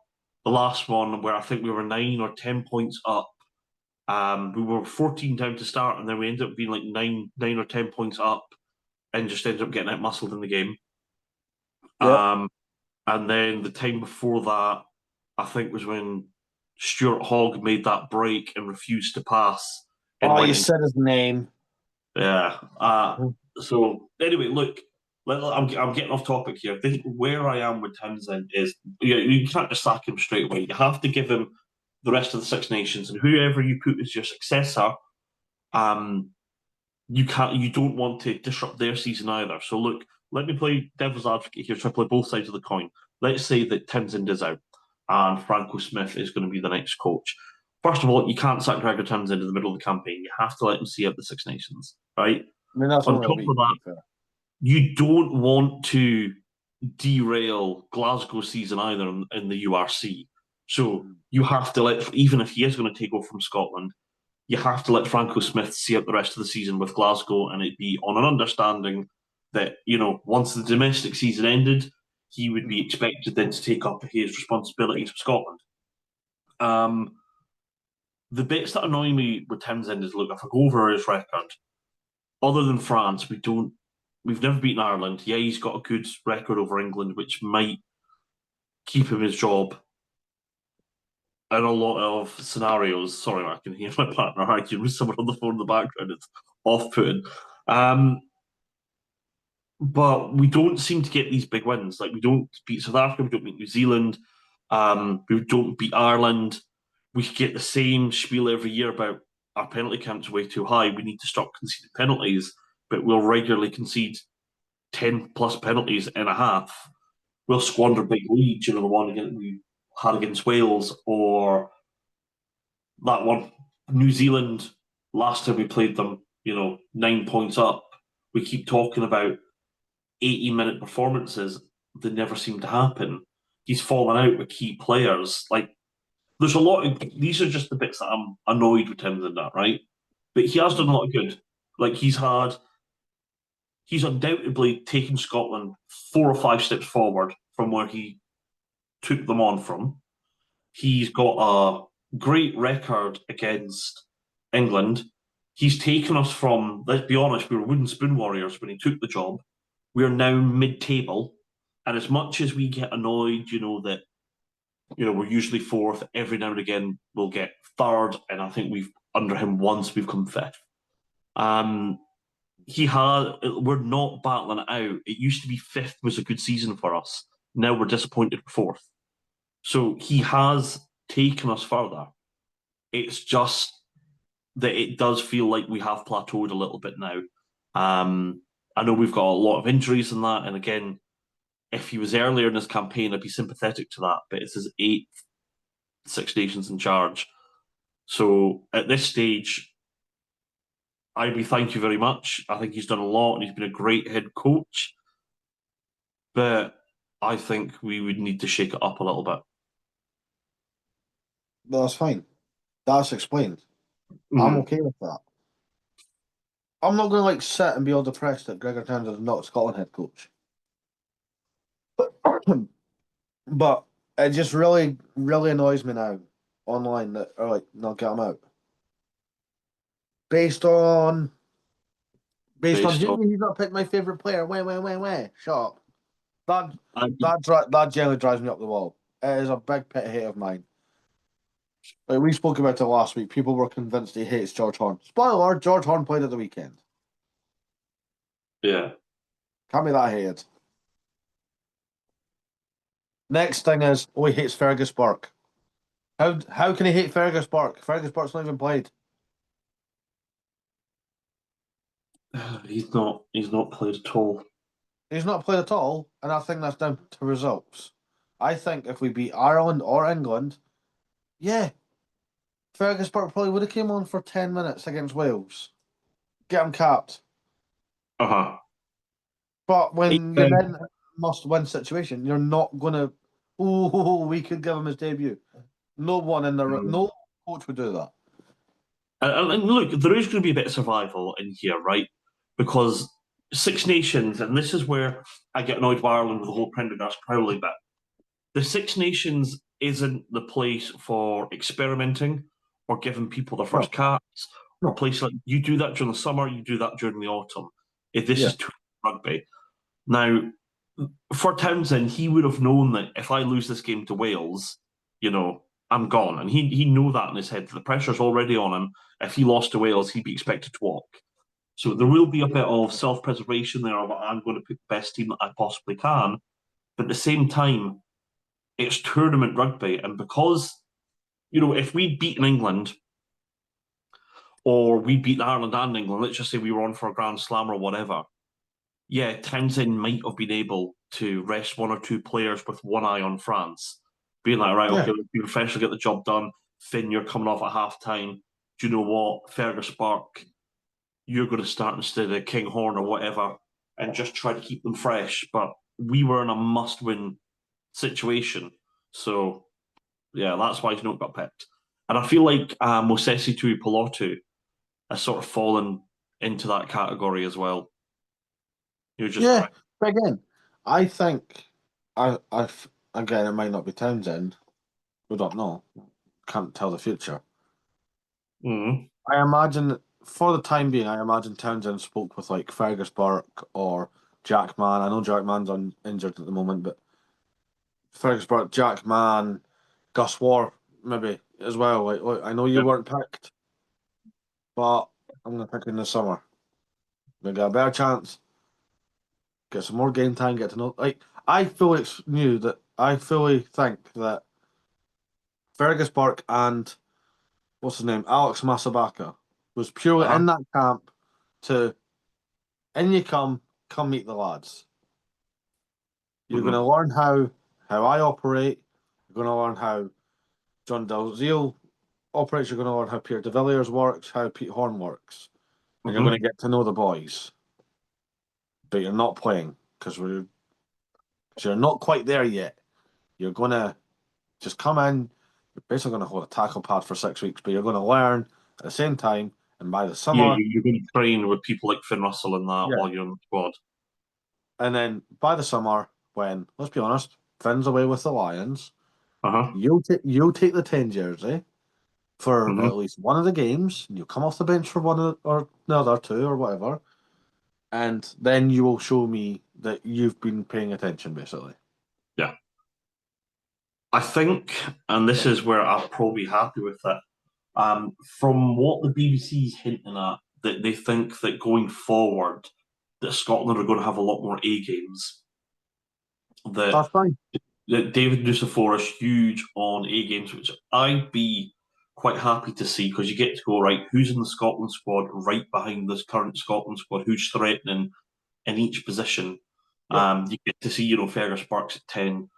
the last one where I think we were 9 or 10 points up. We were 14 down to start, and then we ended up being like nine or 10 points up, and just ended up getting out muscled in the game. Yep. Um, and then the time before that, I think was when Stuart Hogg made that break and refused to pass and Oh, went you in. said his name. Yeah. So anyway, look, I'm getting off topic here. I think where I am with Townsend is you can't just sack him straight away. You have to give him the rest of the Six Nations, and whoever you put as your successor, um, you don't want to disrupt their season either. So look, let me play devil's advocate here. So I play both sides of the coin. Let's say that Townsend is out and Franco Smith is going to be the next coach. First of all, you can't sack Gregor Townsend in the middle of the campaign. You have to let him see out the Six Nations, right? I mean, that's On only a top week, of to that, be fair. you don't want to derail Glasgow season either in the URC. So you have to let, even if he is going to take over from Scotland, you have to let Franco Smith see out the rest of the season with Glasgow and it be on an understanding that, once the domestic season ended, he would be expected then to take up his responsibilities for Scotland. Um, the bits that annoy me with Townsend is look, if I go over his record, other than France, we've never beaten Ireland. Yeah, he's got a good record over England, which might keep him his job in a lot of scenarios. Sorry, I can hear my partner arguing with someone on the phone in the background. It's off-putting. Um, but we don't seem to get these big wins. Like we don't beat South Africa, we don't beat New Zealand, we don't beat Ireland. We get the same spiel every year about our penalty count's way too high. We need to stop conceding penalties, but we'll regularly concede 10 plus penalties in a half. We'll squander big leads, the one we had against Wales or that one, New Zealand, last time we played them, 9 points up. We keep talking about 80-minute performances that never seem to happen. He's fallen out with key players. Like, there's a lot of these are just the bits that I'm annoyed with him than that, right? But he has done a lot of good. Like, he's undoubtedly taken Scotland 4 or 5 steps forward from where he took them on from. He's got a great record against England. He's taken us from, let's be honest, we were wooden spoon warriors when he took the job. We're now mid-table, and as much as we get annoyed, that we're usually fourth. Every now and again, we'll get third, and I think we've under him once we've come fifth. Um, we're not battling it out. It used to be fifth was a good season for us. Now we're disappointed fourth. So he has taken us further. It's just that it does feel like we have plateaued a little bit now. I know we've got a lot of injuries in that, and again, if he was earlier in his campaign, I'd be sympathetic to that. But it's his eighth Six Nations in charge, so at this stage, I'd be thank you very much. I think he's done a lot, and he's been a great head coach. But I think we would need to shake it up a little bit. But that's fine. That's explained. I'm Mm-hmm. okay with that. I'm not going to sit and be all depressed that Gregor Townsend is not a Scotland head coach. But it just really, really annoys me now online that are like, no, get him out. Based on Based on, he's not picked my favourite player. Where. Shut up. That I, that generally drives me up the wall. It is a big pet hate of mine. Like we spoke about it last week. People were convinced he hates George Horn. Spoiler: George Horn played at the weekend. yeah. Can't be that hated. Next thing is, he hates Fergus Burke. How can he hate Fergus Burke? Fergus Burke's not even played. He's not played at all. He's not played at all, and I think that's down to results. I think if we beat Ireland or England, yeah, Fergus Burke probably would have came on for 10 minutes against Wales. Get him capped. Uh-huh. But when you're Um, in a must-win situation, you're not gonna. Oh, we could give him his debut. No one in the no coach would do that. and look, there is going to be a bit of survival in here, right? Because Six Nations, and this is where I get annoyed by Ireland with the whole Prendergast Crowley bit. The Six Nations isn't the place for experimenting or giving people their No, first caps or no, place like you do that during the summer, you do that during the autumn. If this yeah, is rugby. Now, for Townsend, he would have known that if I lose this game to Wales, I'm gone. And he knew that in his head. The pressure's already on him. If he lost to Wales, he'd be expected to walk. So there will be a bit of self-preservation there of I'm going to pick the best team that I possibly can. But at the same time, it's tournament rugby. And because, if we'd beaten England or we beat Ireland and England, let's just say we were on for a Grand Slam or whatever, yeah, Townsend might have been able to rest one or two players with one eye on France, being like, right, yeah. okay, let's be professional, get the job done. Finn, you're coming off at half time. Do you know what? Fergus Burke, you're going to start instead of Kinghorn or whatever, and just try to keep them fresh. But we were in a must win situation. So, yeah, that's why he's not got picked. And I feel like Mosesi Tuipulotu has sort of fallen into that category as well. You're just Yeah, but again, I think again it might not be Townsend. We don't know. Can't tell the future. mm, I imagine for the time being, I imagine Townsend spoke with like Fergus Burke or Jack Mann. I know Jack Mann's injured at the moment, but Fergus Burke, Jack Mann, Gus War maybe as well. Like, look, I know you weren't picked, but I'm gonna pick you in the summer. We got a better chance. Get some more game time. Get to know. Like I fully knew that. I fully think that Fergus Burke and what's his name, Alex Masabaka, was purely uh-huh. in that camp to in you come meet the lads. You're going to Mhm. learn how I operate. You're going to learn how John Dalziel operates. You're going to learn how Pierre de Villiers works, how Pete Horn works, and you're going to Mhm. get to know the boys. But you're not playing because you're not quite there yet. You're going to just come in. You're basically going to hold a tackle pad for 6 weeks, but you're going to learn at the same time. And by the Yeah, summer, you're going to train with people like Finn Russell and that yeah, while you're in the squad. and then by the summer, when let's be honest, Finn's away with the Lions, Uh huh. you'll take the 10 jersey for Hmm. at least one of the games. You'll come off the bench for one of or the other two or whatever, and then you will show me that you've been paying attention, basically. Yeah, I think, and this is where I'm probably happy with it. From what the BBC's hinting at, that they think that going forward, that Scotland are going to have a lot more A games. That That's fine. David Nucifora is huge on A games, which I'd be quite happy to see because you get to go right. Who's in the Scotland squad right behind this current Scotland squad? Who's threatening in each position? Yeah. You get to see, Fergus Sparks at 10.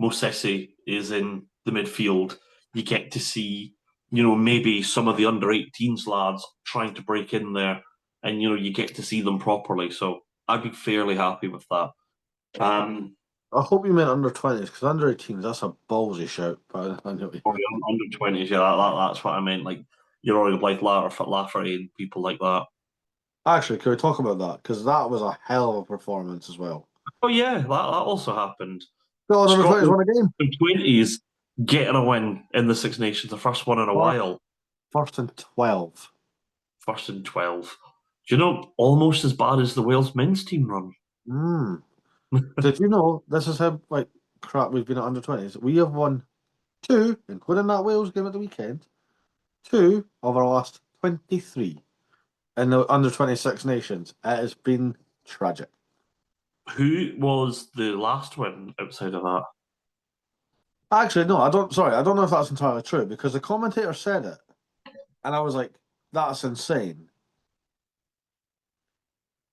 Mosesi is in the midfield. You get to see, maybe some of the under 18s lads trying to break in there, and you get to see them properly. So I'd be fairly happy with that. Um, I hope you meant under 20s because under 18s, that's a ballsy shout. But I know what you meant. Under 20s, yeah, that's what I meant. Like your Royal Blythe Lafferty and people like that. Actually, can we talk about that? Because that was a hell of a performance as well. Oh yeah, that also happened. So number 20s Scotland won a game. in 20s getting a win in the Six Nations, the first one in a First, while, first and 12. first in 12. Do you know, almost as bad as the Wales men's team run? Mm. Did you know this is how like crap we've been at under 20s? We have won two, including that Wales game at the weekend, two of our last 23 in the under 26 nations. It has been tragic. Who was the last win outside of that? Actually, no, I don't. Sorry, I don't know if that's entirely true because the commentator said it, and I was like, "That's insane."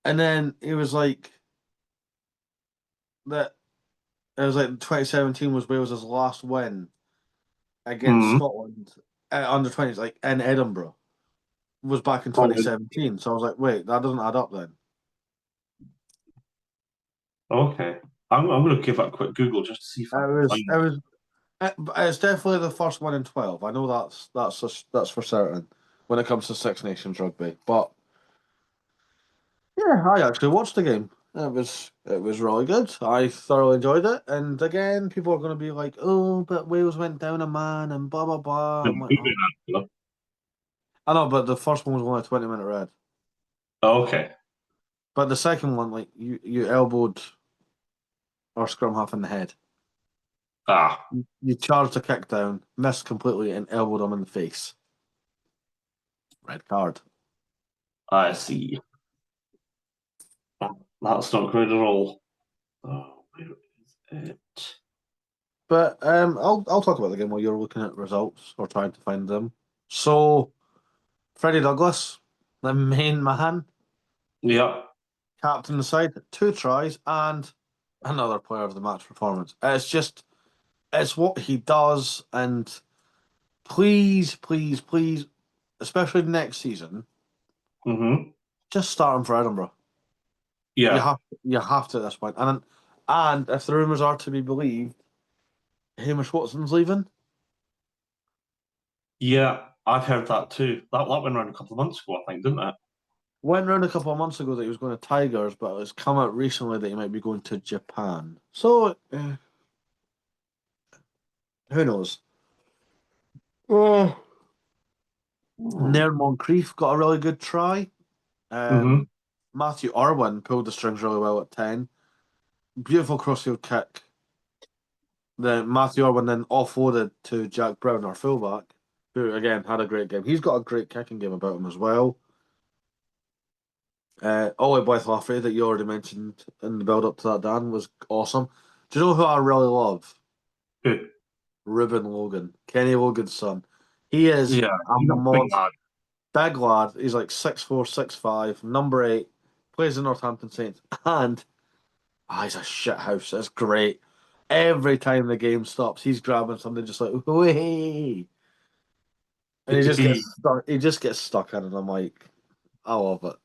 And then he was like, "That it was like 2017 was Wales's last win against Hmm. Scotland under 20s, like in Edinburgh, was back in Oh, 2017." So I was like, "Wait, that doesn't add up then." okay. I'm going to give it a quick Google just to see if I It can was, it find was, it's definitely the first one in 12. I know that's for certain when it comes to Six Nations rugby, but. Yeah, I actually watched the game. It was really good. I thoroughly enjoyed it. And again, people are going to be like, "Oh, but Wales went down a man and blah blah blah." I'm like, it. "Oh, I know," but the first one was only a 20-minute red. Okay. But the second one, like you elbowed our scrum half in the head. Ah, You charged a kick down, missed completely, and elbowed him in the face. Red card. I see. That, that's not great at all. Oh, where is it? But I'll talk about the game while you're looking at results or trying to find them. So Freddie Douglas, the main man. Yeah. Captain the side, 2 tries, and another player of the match performance. It's what he does, and please, please, please, especially next season, Hmm. just start him for Edinburgh. You Yeah. have, you have to at this point. And if the rumours are to be believed, Hamish Watson's leaving. Yeah. I've heard that too. That went around a couple of months ago, I think, didn't it? Went round a couple of months ago that he was going to Tigers, but it's come out recently that he might be going to Japan. So, who knows? Oh. Nairn Moncrief got a really good try. Mm-hmm. Matthew Irwin pulled the strings really well at 10. Beautiful crossfield kick. Then Matthew Irwin then offloaded to Jack Brown, our fullback, who again had a great game. He's got a great kicking game about him as well. Ollie Boythlaffer that you already mentioned in the build up to that, Dan, was awesome. Do you know who I really love? Ruben Logan, Kenny Logan's son. He is Yeah. a He's a big mod, lad. big lad. He's like 6'4", 6'5", number 8, plays in Northampton Saints, and he's a shit house. It's great. Every time the game stops, he's grabbing something just like, "Way," and he just gets stuck. He just gets stuck in, and I'm like, I love it.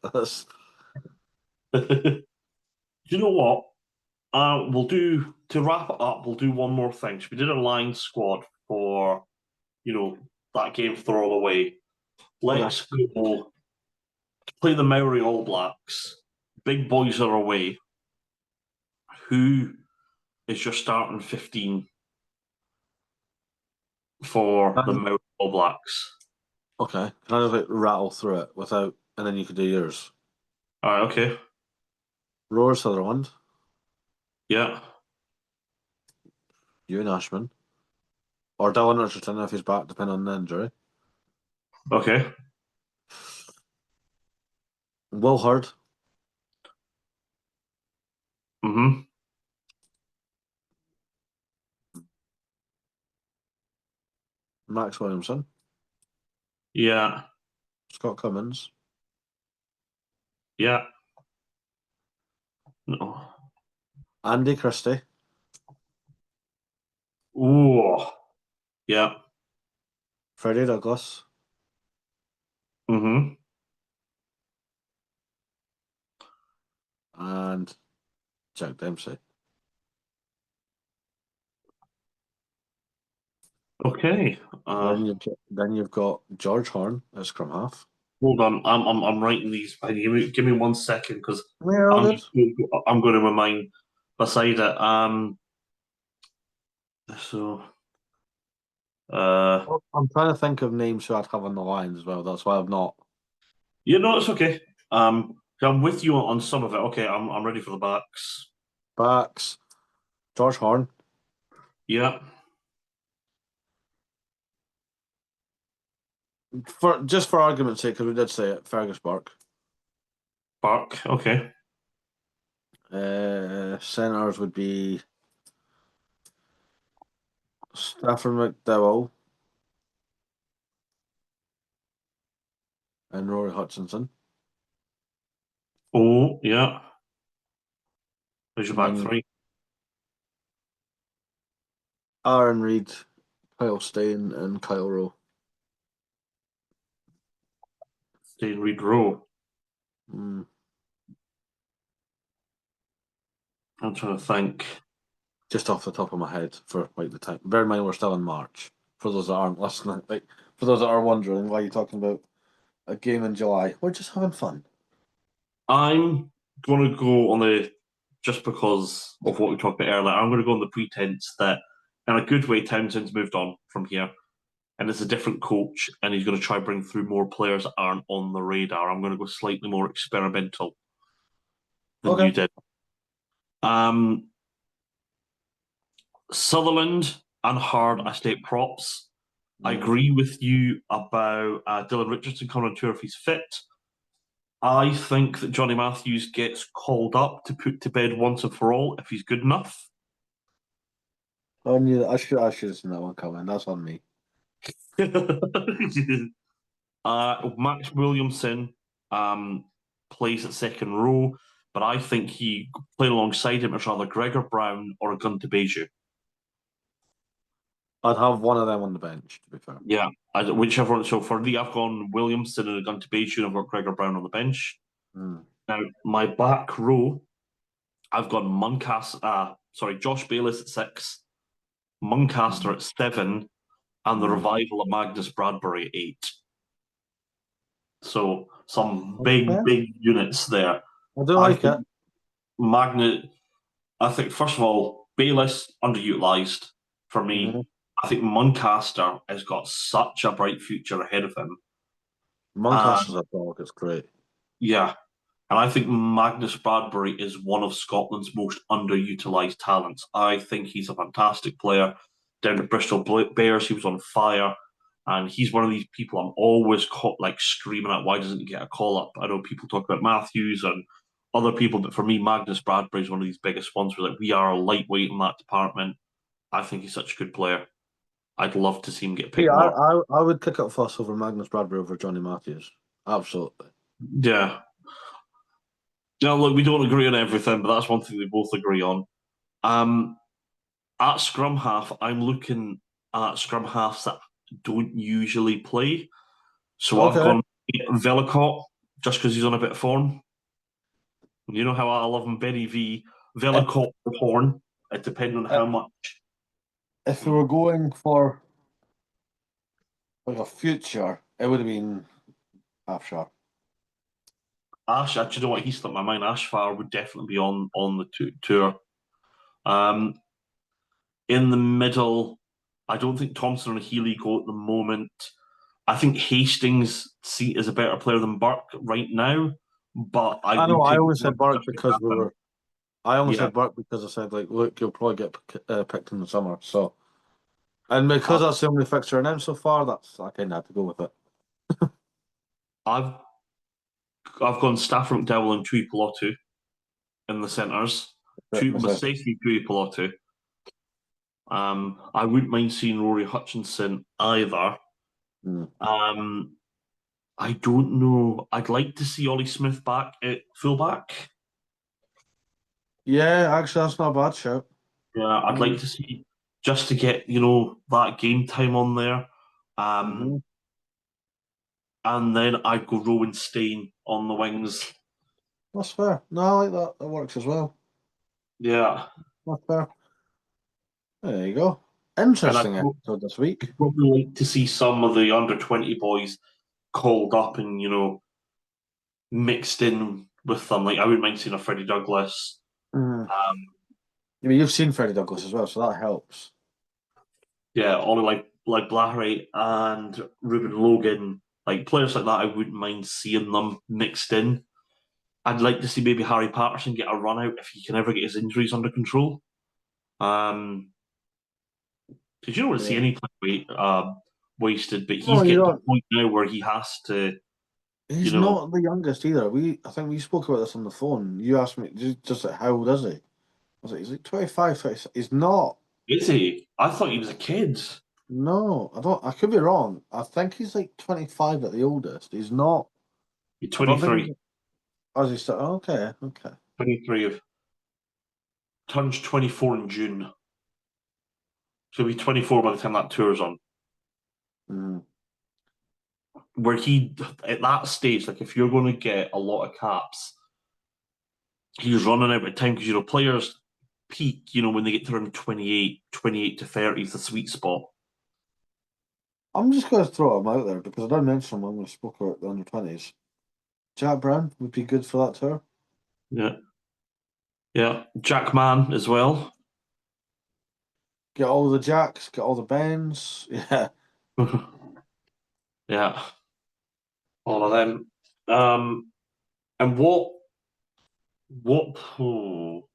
Do you know what? We'll do to wrap it up. We'll do one more thing. So we did a line squad for that game thrown away. Okay. Let's go play the Maori All Blacks. Big boys are away. Who is your starting 15 for the Maori All Blacks? Okay. Can I just like rattle through it without, and then you can do yours. All right, okay. Roar Sutherland, Yeah. Ewan Ashman, or Dylan Richardson if he's back, depending on the injury. Okay. Will Hurd, Mm-hmm. Max Williamson, Yeah. Scott Cummins, Yeah. No. Andy Christie, Ooh. Yeah. Freddie Douglas, Mm-hmm. and Jack Dempsey. Okay. Then you've got George Horn as scrum half. Hold on. I'm writing these. Give me 1 second because Yeah, all I'm good. just I'm going to remind beside it. So uh, I'm trying to think of names who I'd have on the line as well. That's why I've not. it's okay. So I'm with you on some of it. Okay, I'm ready for the backs. Backs, George Horn. Yeah. For argument's sake, because we did say it, Fergus Burke. Bark. Okay. Centres would be Stafford McDowell and Rory Hutchinson. Oh, yeah. There's your And back then three. Aaron Reid, Kyle Steyn, and Kyle Rowe. Staying Reed Row. Mm. I'm trying to think. Just off the top of my head for like the time. Bear in mind we're still in March. For those that aren't listening, like for those that are wondering why you're talking about a game in July, we're just having fun. I'm going to go on the, just because of what we talked about earlier, I'm going to go on the pretense that, in a good way, Townsend's moved on from here. And it's a different coach, and he's going to try bring through more players that aren't on the radar. I'm going to go slightly more experimental than you Okay. did. Um, Sutherland and Hard, I state props. I Mm. agree with you about Dylan Richardson coming on tour if he's fit. I think that Johnny Matthews gets called up to put to bed once and for all if he's good enough. I knew that. I should have seen that one coming. That's on me. Max Williamson plays at second row, but I think he playing alongside him is either Gregor Brown or Gunter Beju. I'd have one of them on the bench, to be fair. Yeah, whichever. So for me, I've gone Williamson and Gunter Beju, and I've got Gregor Brown on the bench. Mm. Now, my back row, I've got Josh Bayliss at 6, Muncaster Mm. at 7, and the Mm. revival of Magnus Bradbury at 8. So some big, Okay. big units there. I do I like think it. Magnet. I think first of all, Bayliss underutilized for me. Hmm. I think Muncaster has got such a bright future ahead of him. Moncaster's a dog. It's great. Yeah, and I think Magnus Bradbury is one of Scotland's most underutilized talents. I think he's a fantastic player. Down at Bristol Bears, he was on fire. And he's one of these people I'm always like screaming at. Why doesn't he get a call up? I know people talk about Matthews and other people, but for me, Magnus Bradbury is one of these biggest ones where like we are a lightweight in that department. I think he's such a good player. I'd love to see him get Yeah, picked more. I would kick up fuss over Magnus Bradbury over Johnny Matthews. Absolutely. Yeah. No, look, we don't agree on everything, but that's one thing we both agree on. Um, at scrum half, I'm looking at scrum halves that don't usually play. So I've Okay. gone Velicott just because he's on a bit of form. You know how I love him, Benny V, If Velicott or Horn, depending on how much. if we were going for like a future, it would have been half sharp. Ash, actually, you know what? He slipped my mind. Ashfar would definitely be on the tour. Um, in the middle, I don't think Thompson and Healy go at the moment. I think Hastings seat is a better player than Burke right now, but I I know. would I take only said Burke Burke just to because have we him. were. I only Yeah, said Burke because I said like, look, you'll probably get picked in the summer. So, and uh, because that's the only fixture announced so far, that's I kind of had to go with it. I've I've gone Stafford McDowell and Tui Pilotu in the centres. But Maseki Tui Pilotu. I wouldn't mind seeing Rory Hutchinson either. Mm. Um, I don't know. I'd like to see Ollie Smith back at fullback. Yeah, actually, that's not a bad shout. Yeah, I'd like Mm. to see just to get that game time on there. Hmm. And then I'd go Rowan Stain on the wings. That's fair. No, I like that. That works as well. Yeah, That's fair. There you go. and I'd Interesting episode this week. probably like to see some of the under 20 boys called up and mixed in with them. Like I wouldn't mind seeing a Freddie Douglas. Mm. Um, I mean, you've seen Freddie Douglas as well, so that helps. yeah, Ollie like Blahary and Ruben Logan, like players like that. I wouldn't mind seeing them mixed in. I'd like to see maybe Harry Patterson get a run out if he can ever get his injuries under control. Because you don't want to see Yeah. any play wasted, but No, he's you getting to don't. the point now where he has to. You He's know, not the youngest either. I think we spoke about this on the phone. You asked me just like, how old is he? I was like, he's like 25, 26. He's not. is he? I thought he was a kid. No, I don't. I could be wrong. I think he's like 25 at the oldest. He's not. He's I don't think he's. 23. As he said, okay, okay. 23 of turns 24 in June. So he'll be 24 by the time that tour's on. Mm. Where he, at that stage, like if you're going to get a lot of caps, he's running out of time because, players peak, when they get to around 28 to 30 is the sweet spot. I'm just going to throw him out there because I did mention him when we spoke about the under 20s. Jack Brown would be good for that tour. Yeah. Yeah. Jack Mann as well. Get all the Jacks, get all the Bens. Yeah. Yeah. All of them. And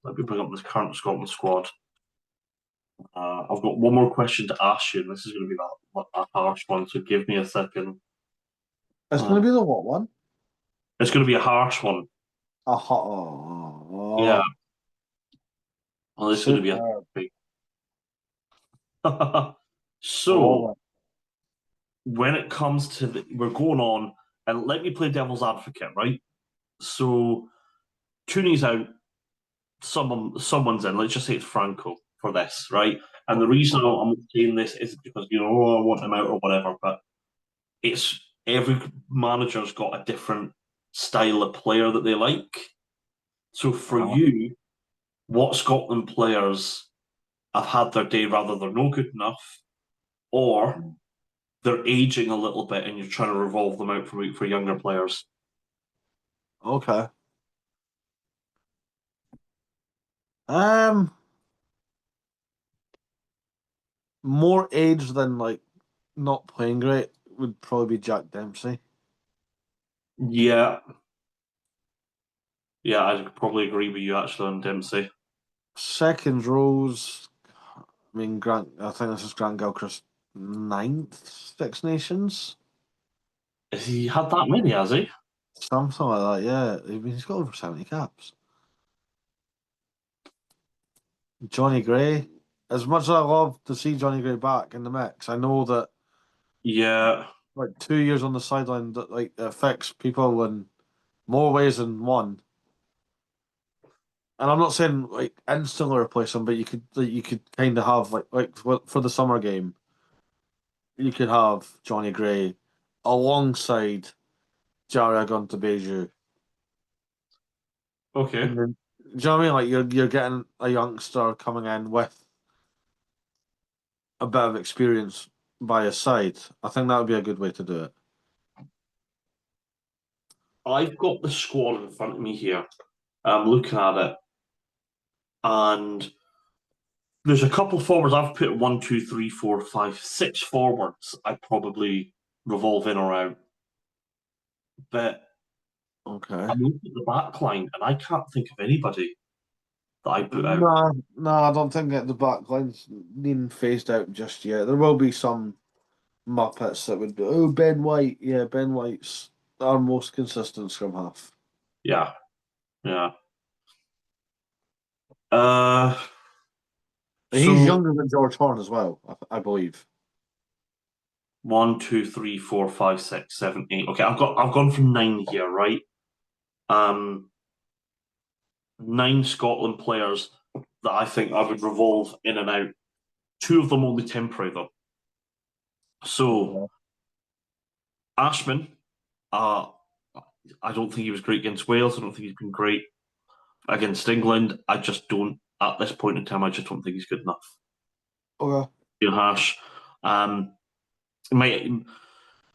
let me bring up this current Scotland squad. I've got one more question to ask you, and this is going to be that harsh one, so give me a second. It's Uh, going to be the what one? it's going to be a harsh one. Yeah, Oh, well, this is going to be a superb. big. I So, love when it comes to we're going on, and let me play devil's advocate, right? So, Tooney's out, someone's in. Let's just say it's Franco for this, right? And it. the reason Okay. I'm saying this is because oh, I want him out or whatever, but it's every manager's got a different style of player that they like. So for Uh-huh. you, what Scotland players have had their day, rather they're no good enough, or they're aging a little bit, and you're trying to revolve them out for younger players? Okay. Um, More age than like not playing great would probably be Jack Dempsey. Yeah, yeah, I'd probably agree with you actually on Dempsey. Second rows, I mean Grant. I think this is Grant Gilchrist ninth Six Nations, Has he had that many? Has he? something like that. Yeah, I mean he's got over 70 caps. Johnny Gray. As much as I love to see Johnny Gray back in the mix, I know that Yeah. like 2 years on the sideline that like affects people in more ways than one. And I'm not saying like instantly replace him, but you could kind of have like for the summer game, you could have Johnny Gray alongside Jara Guntabeju, Okay. and then do you know what I mean? Like you're getting a youngster coming in with a bit of experience by his side. I think that would be a good way to do it. I've got the squad in front of me here. I'm looking at it, and there's a couple forwards. I've put one, two, three, four, five, six forwards. I probably revolve in or out, but Okay. I'm looking at the back line, and I can't think of anybody that I put out. No, no, I don't think that the back line's being phased out just yet. There will be some Muppets that would be, oh, Ben White. Yeah, Ben White's our most consistent scrum half. Yeah, yeah. Uh, And he's so younger than George Horn as well, I believe. one, two, three, four, five, six, seven, eight. Okay, I've gone from nine here, right? Um, nine Scotland players that I think I would revolve in and out. Two of them only temporary though. So Okay. Ashman, uh, I don't think he was great against Wales. I don't think he's been great against England. I just don't, at this point in time, I just don't think he's good enough. Okay. Harsh. Um, might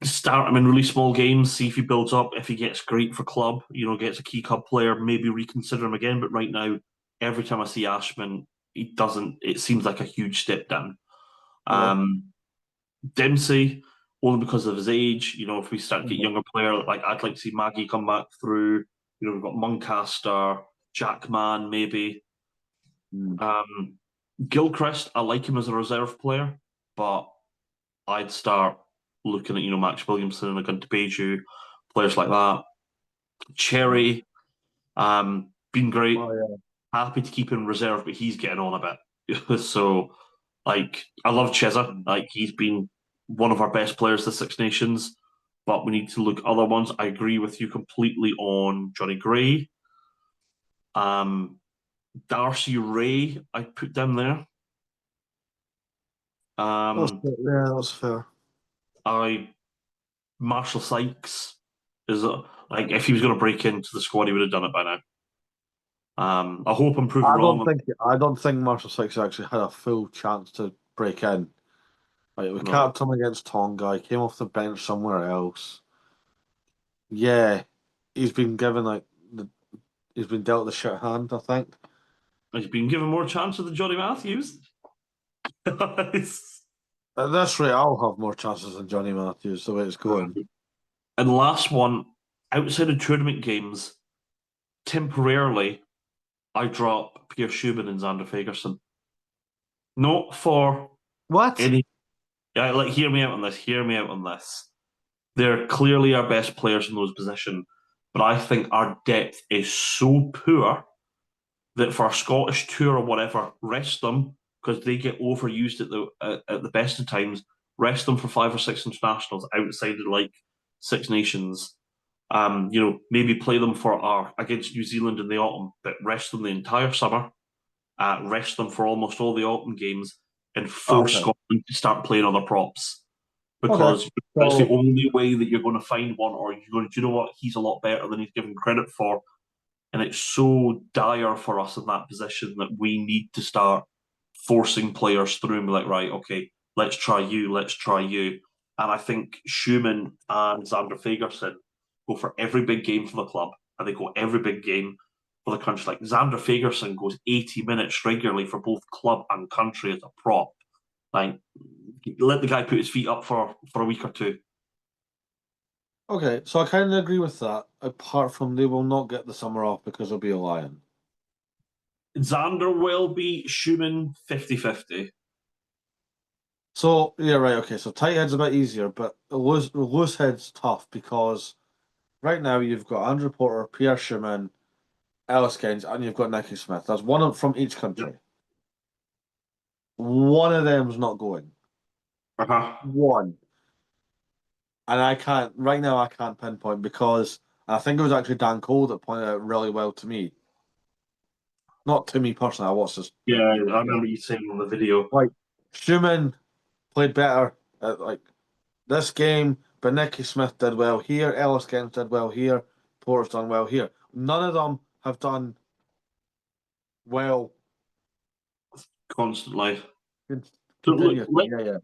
start him in really small games, see if he builds up. If he gets great for club, gets a key club player, maybe reconsider him again. But right now, every time I see Ashman, he doesn't. It seems like a huge step down. Okay. Um, Dempsey, only because of his age. If we start to get Mhm. younger player, like I'd like to see Maggie come back through. We've got Muncaster, Jackman, maybe. Mm. Um, Gilchrist, I like him as a reserve player, but I'd start looking at Max Williamson and Gunter Beju, players like that. Cherry, been great. Oh yeah. Happy to keep him in reserve, but he's getting on a bit. So, like, I love Cheza. Like, he's been one of our best players this Six Nations, but we need to look at other ones. I agree with you completely on Johnny Gray. Darcy Ray, I put them there. Yeah, that's fair. I Marshall Sykes is like if he was going to break into the squad, he would have done it by now. I hope I'm proven wrong. I don't think Marshall Sykes actually had a full chance to break in. Like we No, capped him against Tonga. He came off the bench somewhere else. Yeah, he's been given he's been dealt the shit hand. I think. he's been given more chances than Johnny Matthews. At this rate, I'll have more chances than Johnny Matthews the way it's going. And last one, outside of tournament games, temporarily, I drop Pierre Schumann and Xander Fagerson. Not for What? any. Yeah, like hear me out on this. Hear me out on this. They're clearly our best players in those positions, but I think our depth is so poor that for a Scottish tour or whatever, rest them because they get overused at the best of times. Rest them for 5 or 6 internationals outside of like Six Nations. Maybe play them for our against New Zealand in the autumn, but rest them the entire summer. Rest them for almost all the autumn games, and force Okay. Scotland to start playing other props Okay. because that's the So only way that you're going to find one, or you're going to, do you know what? He's a lot better than he's given credit for. And it's so dire for us in that position that we need to start forcing players through and be like, right, okay, let's try you, let's try you. And I think Schumann and Xander Fagerson go for every big game for the club, and they go every big game for the country. Like Xander Fagerson goes 80 minutes regularly for both club and country as a prop. Like, let the guy put his feet up for a week or two. okay, so I kind of agree with that. Apart from they will not get the summer off because they'll be a lion. Xander will be Schumann 50-50. So yeah, right. Okay, so tight head's a bit easier, but loose head's tough because right now you've got Andrew Porter, Pierre Schumann, Ellis Gaines, and you've got Nicky Smith. That's from each country. One of them's not going. Uh-huh. One. And I can't right now I can't pinpoint because I think it was actually Dan Cole that pointed out really well to me. Not to me personally, I watched this Yeah, I remember you saying on the video. like Schumann played better at like this game, but Nicky Smith did well here, Ellis Gaines did well here, Porter's done well here. None of them have done well Constantly. So look, continuously. Yeah, yeah.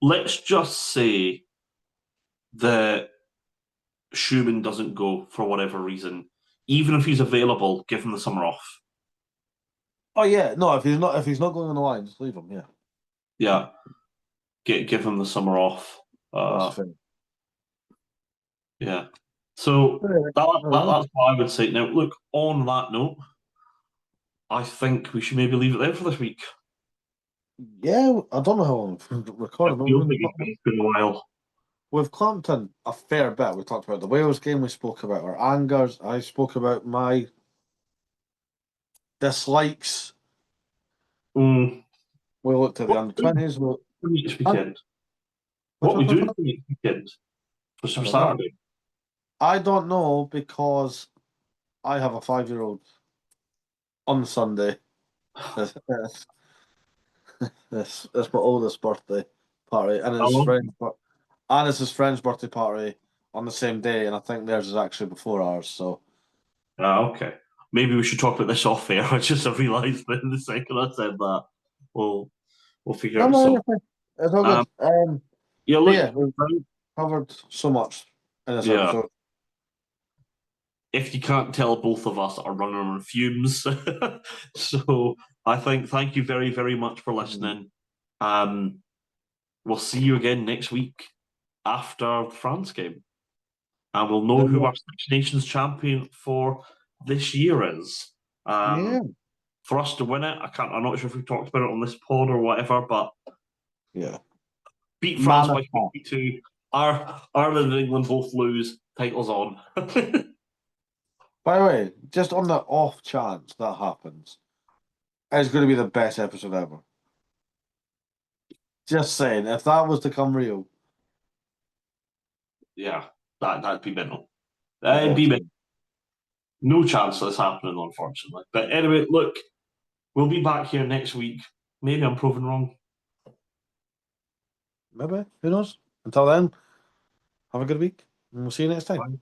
let's just say that Schumann doesn't go for whatever reason. Even if he's available, give him the summer off. Oh yeah, no, if he's not going on the line, just leave him, yeah. Yeah, give him the summer off. That's Uh, fair. yeah. So Fair enough. that's what I would say. Now, look, on that note, I think we should maybe leave it there for this week. Yeah, I don't know how long we've I recorded, but feel like it's been a while. we've clamped in a fair bit. We talked about the Wales game, we spoke about our angers, I spoke about my dislikes. Mm. We looked at the What under we do 20s. next And, weekend? What we do next weekend I for don't know. Saturday? I don't know because I have a 5-year-old on Sunday. It's, it's my oldest birthday party, and How long? it's his friend's birthday party on the same day, and I think theirs is actually before ours. So Okay. Maybe we should talk about this off air. I realised that the second I said that, we'll we'll figure no, out no, some. it's all Um, good. yeah, But look, yeah, we've covered so much in this yeah. episode. If you can't tell, both of us are running on fumes. So I think thank you very, very much for listening. Um, we'll see you again next week after the France game, and we'll know who Yeah, our Six Nations champion for this year is. yeah, For us to win it, I'm not sure if we've talked about it on this pod or whatever, but yeah. beat France Mammoth by 52. Ireland and England both lose. Title's on. By the way, just on the off chance that happens, it's going to be the best episode ever. Just saying, if that was to come real, Yeah, that'd be mental. yeah, It'd be mental. No chance of this happening, unfortunately. But anyway, look, we'll be back here next week. Maybe I'm proven wrong. maybe, who knows? Until then, have a good week, and we'll see you next time. Bye.